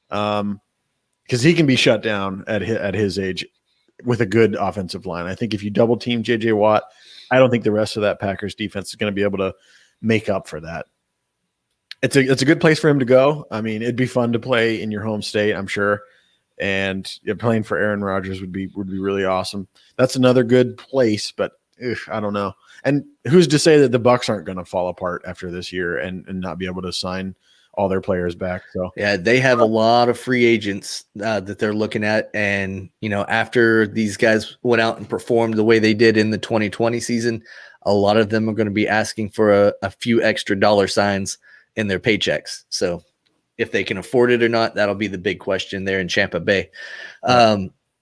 Speaker 2: because he can be shut down at his age with a good offensive line. I think if you double team J.J. Watt, I don't think the rest of that Packers defense is going to be able to make up for that. It's a good place for him to go. I mean, it'd be fun to play in your home state, I'm sure. And playing for Aaron Rodgers would be really awesome. That's another good place, but I don't know. And who's to say that the Bucs aren't going to fall apart after this year and not be able to sign all their players back? So
Speaker 1: yeah, they have a lot of free agents that they're looking at. And, after these guys went out and performed the way they did in the 2020 season, a lot of them are going to be asking for a few extra dollar signs in their paychecks. So if they can afford it or not, that'll be the big question there in Tampa Bay.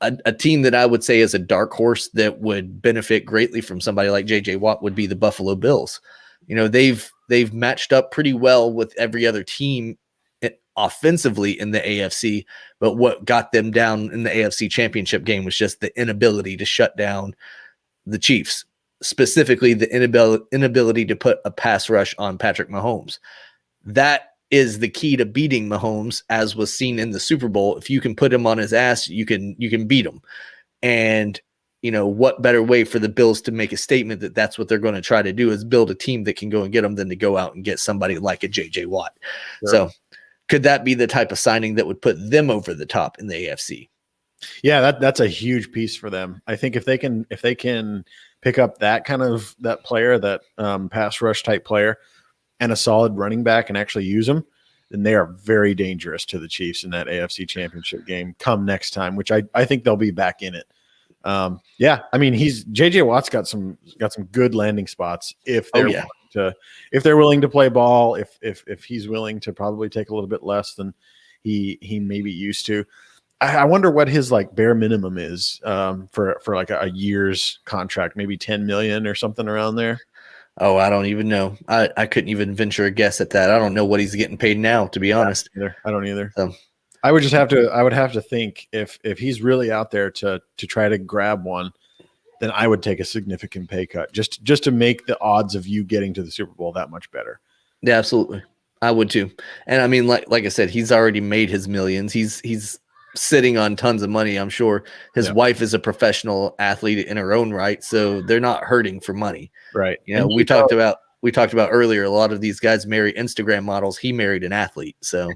Speaker 1: A team that I would say is a dark horse that would benefit greatly from somebody like J.J. Watt would be the Buffalo Bills. They've matched up pretty well with every other team offensively in the AFC, but what got them down in the AFC Championship game was just the inability to shut down the Chiefs, specifically the inability to put a pass rush on Patrick Mahomes. That is the key to beating Mahomes, as was seen in the Super Bowl. If you can put him on his ass, you can beat him. And, what better way for the Bills to make a statement that that's what they're going to try to do is build a team that can go and get them than to go out and get somebody like a J.J. Watt. Sure. So could that be the type of signing that would put them over the top in the AFC?
Speaker 2: Yeah, that's a huge piece for them. I think if they can pick up that kind of that player, that pass rush type player, and a solid running back and actually use them, then they are very dangerous to the Chiefs in that AFC Championship game come next time, which I think they'll be back in it. Yeah, I mean, JJ Watt's got some good landing spots if they're willing to play ball, if he's willing to probably take a little bit less than he may be used to. I wonder what his bare minimum is for like a year's contract, maybe 10 million or something around there.
Speaker 1: Oh, I don't even know. I couldn't even venture a guess at that. I don't know what he's getting paid now, to be honest.
Speaker 2: I don't either. So, I would have to think if he's really out there to try to grab one, then I would take a significant pay cut just to make the odds of you getting to the Super Bowl that much better.
Speaker 1: Yeah, absolutely. I would too. And I mean, like I said, he's already made his millions. He's sitting on tons of money. I'm sure his wife is a professional athlete in her own right, so they're not hurting for money.
Speaker 2: Right.
Speaker 1: We talked about earlier, a lot of these guys marry Instagram models. He married an athlete. So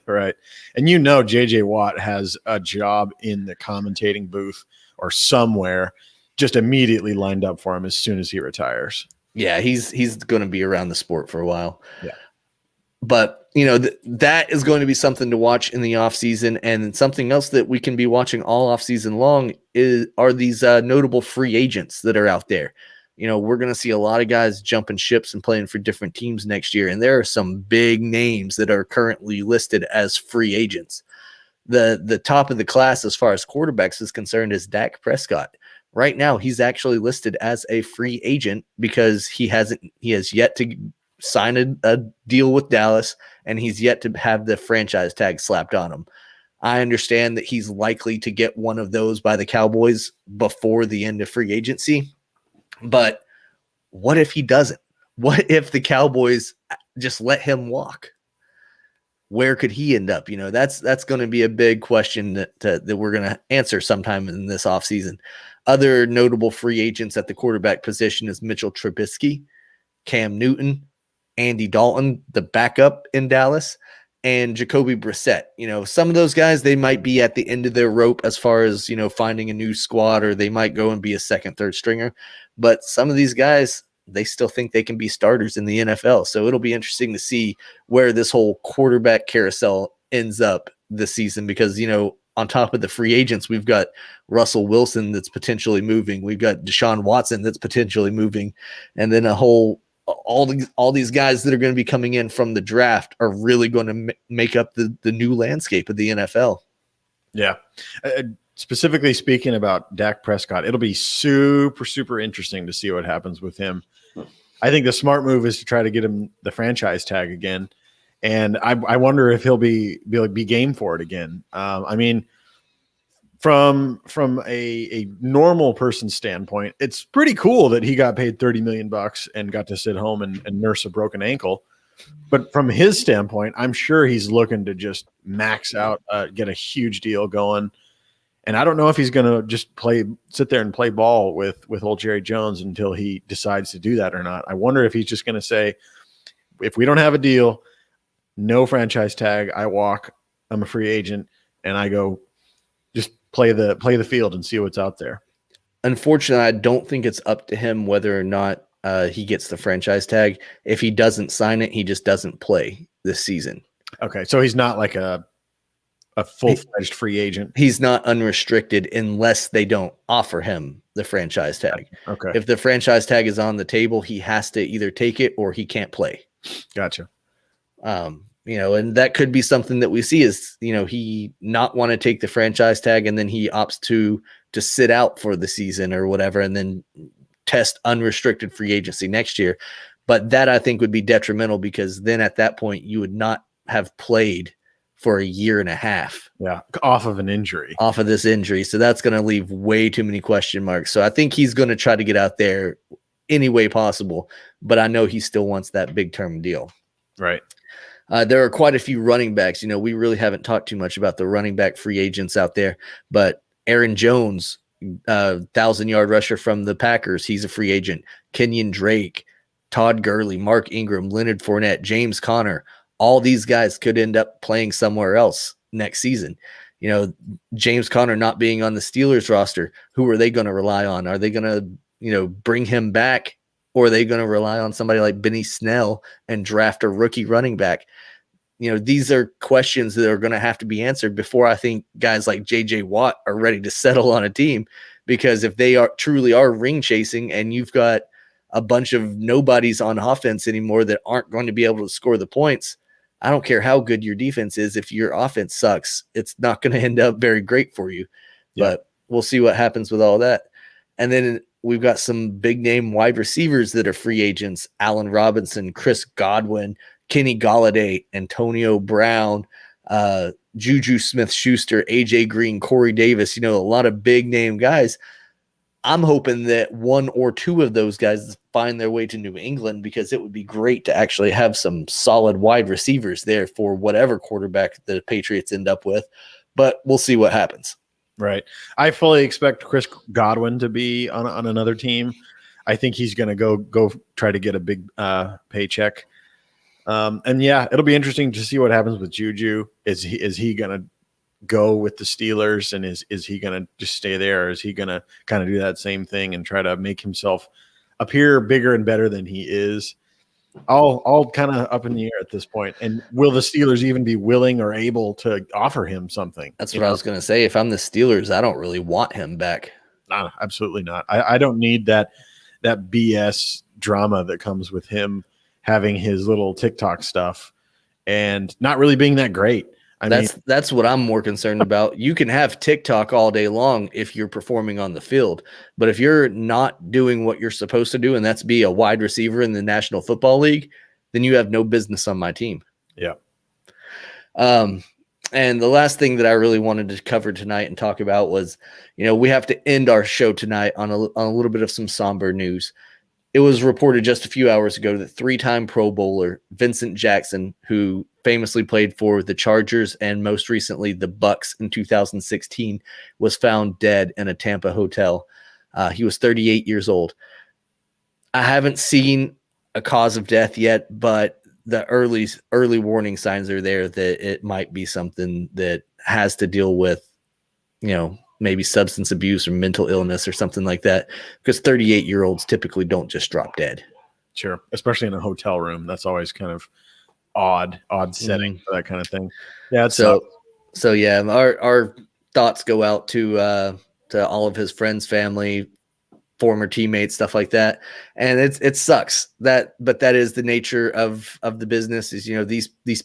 Speaker 2: right. And JJ Watt has a job in the commentating booth or somewhere just immediately lined up for him as soon as he retires.
Speaker 1: Yeah, he's going to be around the sport for a while.
Speaker 2: Yeah.
Speaker 1: But, that is going to be something to watch in the offseason. And something else that we can be watching all offseason long are these notable free agents that are out there. We're going to see a lot of guys jumping ships and playing for different teams next year. And there are some big names that are currently listed as free agents. The top of the class as far as quarterbacks is concerned is Dak Prescott. Right now, he's actually listed as a free agent because he has yet to sign a deal with Dallas, and he's yet to have the franchise tag slapped on him. I understand that he's likely to get one of those by the Cowboys before the end of free agency, but what if he doesn't? What if the Cowboys just let him walk? Where could he end up? That's going to be a big question that we're going to answer sometime in this offseason. Other notable free agents at the quarterback position is Mitchell Trubisky, Cam Newton, Andy Dalton, the backup in Dallas, and Jacoby Brissett. Some of those guys, they might be at the end of their rope as far as, finding a new squad, or they might go and be a second, third stringer. But some of these guys, they still think they can be starters in the NFL. So it'll be interesting to see where this whole quarterback carousel ends up this season, because, on top of the free agents, we've got Russell Wilson that's potentially moving. We've got Deshaun Watson that's potentially moving. And then all these guys that are going to be coming in from the draft are really going to make up the new landscape of the NFL.
Speaker 2: Yeah. Specifically speaking about Dak Prescott, it'll be super, super interesting to see what happens with him. I think the smart move is to try to get him the franchise tag again. And I wonder if he'll be game for it again. I mean, from a normal person's standpoint, it's pretty cool that he got paid $30 million and got to sit home and nurse a broken ankle. But from his standpoint, I'm sure he's looking to just max out, get a huge deal going. And I don't know if he's going to just sit there and play ball with old Jerry Jones until he decides to do that or not. I wonder if he's just going to say, if we don't have a deal, no franchise tag, I walk, I'm a free agent, and I go just play the field and see what's out there.
Speaker 1: Unfortunately, I don't think it's up to him whether or not he gets the franchise tag. If he doesn't sign it, he just doesn't play this season.
Speaker 2: Okay, so he's not like a full-fledged free agent.
Speaker 1: He's not unrestricted unless they don't offer him the franchise tag.
Speaker 2: Okay.
Speaker 1: If the franchise tag is on the table, he has to either take it or he can't play.
Speaker 2: Gotcha.
Speaker 1: And that could be something that we see is, he not want to take the franchise tag, and then he opts to sit out for the season or whatever, and then test unrestricted free agency next year. But that, I think, would be detrimental, because then at that point you would not have played for a year and a half.
Speaker 2: Yeah, off of this injury.
Speaker 1: So that's going to leave way too many question marks. So I think he's going to try to get out there any way possible, but I know he still wants that big term deal.
Speaker 2: Right.
Speaker 1: There are quite a few running backs. We really haven't talked too much about the running back free agents out there, but Aaron Jones, 1,000-yard rusher from the Packers, he's a free agent. Kenyon Drake, Todd Gurley, Mark Ingram, Leonard Fournette, James Conner, all these guys could end up playing somewhere else next season. James Conner not being on the Steelers roster, who are they going to rely on? Are they going to, bring him back, or are they going to rely on somebody like Benny Snell and draft a rookie running back? These are questions that are going to have to be answered before I think guys like J.J. Watt are ready to settle on a team, because if they truly are ring chasing and you've got a bunch of nobodies on offense anymore that aren't going to be able to score the points, I don't care how good your defense is. If your offense sucks, it's not going to end up very great for you. Yeah. But we'll see what happens with all that. And then we've got some big name wide receivers that are free agents: Allen Robinson, Chris Godwin, Kenny Golladay, Antonio Brown, Juju Smith-Schuster, AJ Green, Corey Davis, a lot of big name guys. I'm hoping that one or two of those guys find their way to New England, because it would be great to actually have some solid wide receivers there for whatever quarterback the Patriots end up with. But we'll see what happens.
Speaker 2: Right. I fully expect Chris Godwin to be on another team. I think he's going to go try to get a big paycheck. And yeah, it'll be interesting to see what happens with Juju. Is he going to go with the Steelers, and is he going to just stay there, or is he going to kind of do that same thing and try to make himself appear bigger and better than he is. All kind of up in the air at this point. And will the Steelers even be willing or able to offer him something?
Speaker 1: That's what I was going to say. If I'm the Steelers, I don't really want him back.
Speaker 2: No, absolutely not. I don't need that BS drama that comes with him having his little TikTok stuff and not really being that great.
Speaker 1: That's what I'm more concerned about. You can have TikTok all day long if you're performing on the field, but if you're not doing what you're supposed to do, and that's be a wide receiver in the National Football League, then you have no business on my team.
Speaker 2: Yeah.
Speaker 1: And the last thing that I really wanted to cover tonight and talk about was, we have to end our show tonight on a little bit of some somber news. It was reported just a few hours ago that 3-time Pro Bowler Vincent Jackson, who famously played for the Chargers and most recently the Bucks in 2016, was found dead in a Tampa hotel. He was 38 years old. I haven't seen a cause of death yet, but the early warning signs are there that it might be something that has to deal with, maybe substance abuse or mental illness or something like that, because 38-year-olds typically don't just drop dead.
Speaker 2: Sure. Especially in a hotel room. That's always kind of odd setting for that kind of thing. Yeah.
Speaker 1: So yeah, our thoughts go out to all of his friends, family, former teammates, stuff like that. And it sucks but that is the nature of the business is, these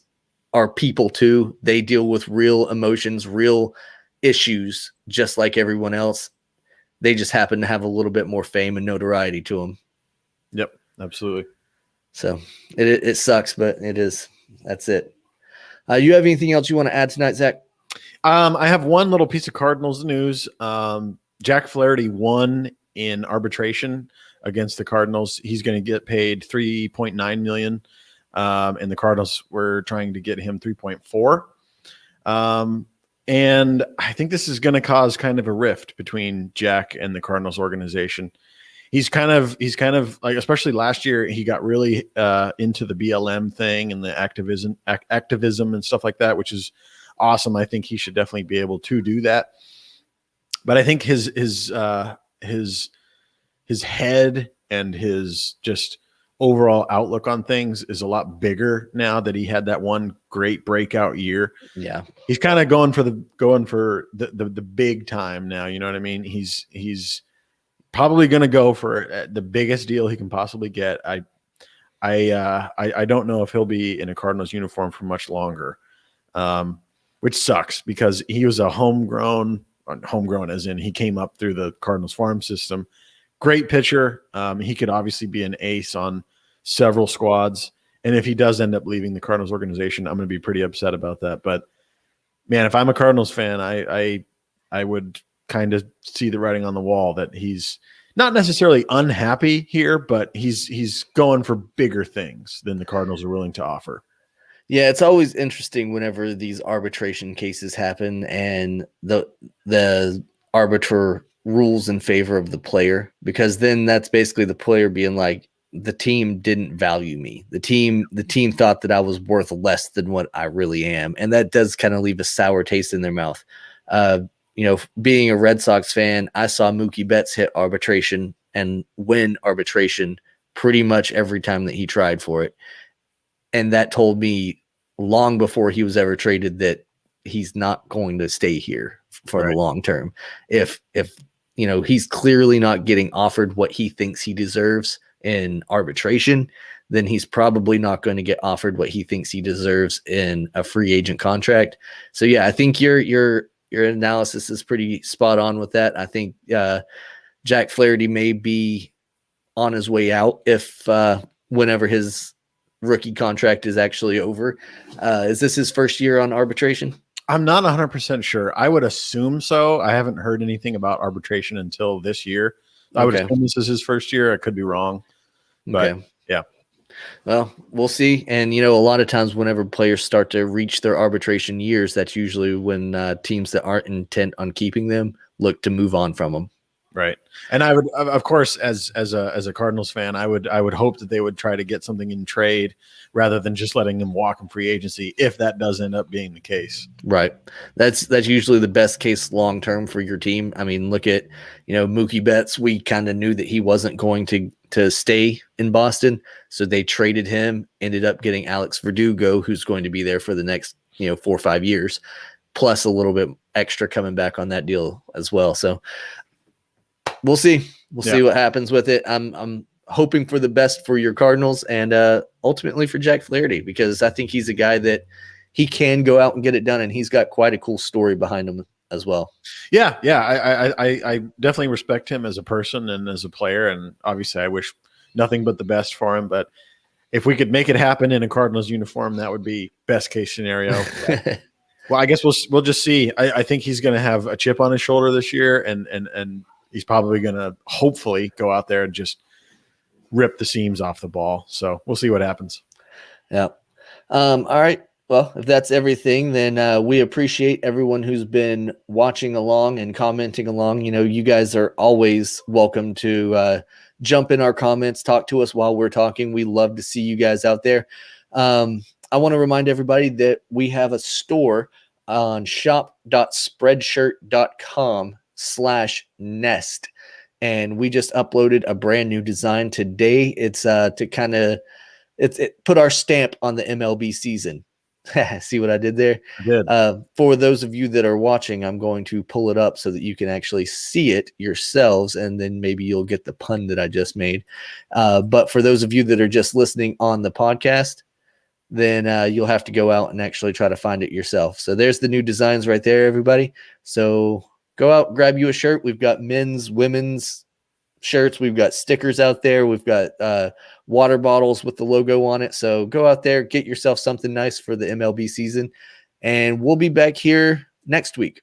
Speaker 1: are people too. They deal with real emotions, real issues, just like everyone else. They just happen to have a little bit more fame and notoriety to them.
Speaker 2: Yep, absolutely.
Speaker 1: So it sucks, but that's it. You have anything else you want to add tonight, Zach?
Speaker 2: I have one little piece of Cardinals news. Jack Flaherty won in arbitration against the Cardinals. He's going to get paid $3.9 million. And the Cardinals were trying to get him 3.4. And I think this is going to cause kind of a rift between Jack and the Cardinals organization. He's kind of like, especially last year, he got really into the BLM thing and the activism and stuff like that, which is awesome. I think he should definitely be able to do that. But I think his head and his just overall outlook on things is a lot bigger now that he had that one great breakout year.
Speaker 1: Yeah.
Speaker 2: He's kind of going for the big time now. You know what I mean? He's probably going to go for the biggest deal he can possibly get. I don't know if he'll be in a Cardinals uniform for much longer, which sucks because he was a homegrown as in he came up through the Cardinals farm system. Great pitcher. He could obviously be an ace on several squads. And if he does end up leaving the Cardinals organization, I'm going to be pretty upset about that. But man, if I'm a Cardinals fan, I would kind of see the writing on the wall that he's not necessarily unhappy here, but he's going for bigger things than the Cardinals are willing to offer.
Speaker 1: Yeah, it's always interesting whenever these arbitration cases happen and the arbiter rules in favor of the player, because then that's basically the player being like, the team didn't value me. The team thought that I was worth less than what I really am. And that does kind of leave a sour taste in their mouth. Being a Red Sox fan, I saw Mookie Betts hit arbitration and win arbitration pretty much every time that he tried for it. And that told me long before he was ever traded that he's not going to stay here for the long term. If he's clearly not getting offered what he thinks he deserves in arbitration, then he's probably not going to get offered what he thinks he deserves in a free agent contract. So yeah, I think your analysis is pretty spot on with that. I think Jack Flaherty may be on his way out if whenever his rookie contract is actually over. Is this his first year on arbitration?
Speaker 2: I'm not 100% sure. I would assume so. I haven't heard anything about arbitration until this year. I would assume this is his first year. I could be wrong. But yeah.
Speaker 1: Well, we'll see. And, a lot of times whenever players start to reach their arbitration years, that's usually when teams that aren't intent on keeping them look to move on from them.
Speaker 2: Right. And I would, of course, as a Cardinals fan, I would hope that they would try to get something in trade rather than just letting them walk in free agency, if that does end up being the case.
Speaker 1: Right. That's usually the best case long term for your team. I mean, look at, Mookie Betts. We kind of knew that he wasn't going to to stay in Boston. So they traded him, ended up getting Alex Verdugo, who's going to be there for the next, 4 or 5 years, plus a little bit extra coming back on that deal as well. So we'll see. We'll see what happens with it. I'm hoping for the best for your Cardinals and ultimately for Jack Flaherty, because I think he's a guy that he can go out and get it done, and he's got quite a cool story behind him as well.
Speaker 2: Yeah. I definitely respect him as a person and as a player, and obviously I wish nothing but the best for him. But if we could make it happen in a Cardinals uniform, that would be best case scenario. Well, I guess we'll just see. I think he's going to have a chip on his shoulder this year, and he's probably going to hopefully go out there and just rip the seams off the ball. So we'll see what happens.
Speaker 1: Yeah. All right. Well, if that's everything, then we appreciate everyone who's been watching along and commenting along. You guys are always welcome to jump in our comments, talk to us while we're talking. We love to see you guys out there. I want to remind everybody that we have a store on shop.spreadshirt.com/nest. And we just uploaded a brand new design today. It's to kind of put our stamp on the MLB season. See what I did there?
Speaker 2: I did.
Speaker 1: For those of you that are watching, I'm going to pull it up so that you can actually see it yourselves, and then maybe you'll get the pun that I just made. But for those of you that are just listening on the podcast, then you'll have to go out and actually try to find it yourself. So there's the new designs right there, everybody. So go out, grab you a shirt. We've got men's, women's shirts. We've got stickers out there. We've got water bottles with the logo on it. So go out there, get yourself something nice for the MLB season. And we'll be back here next week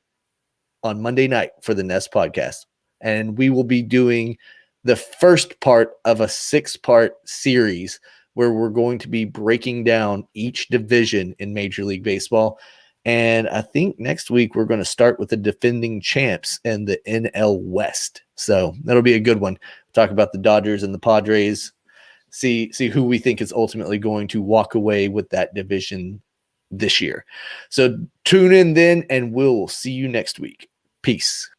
Speaker 1: on Monday night for the Nest podcast. And we will be doing the first part of a 6-part series where we're going to be breaking down each division in Major League Baseball. And I think next week we're going to start with the defending champs in the NL West. So that'll be a good one. Talk about the Dodgers and the Padres. See who we think is ultimately going to walk away with that division this year. So tune in then, and we'll see you next week. Peace.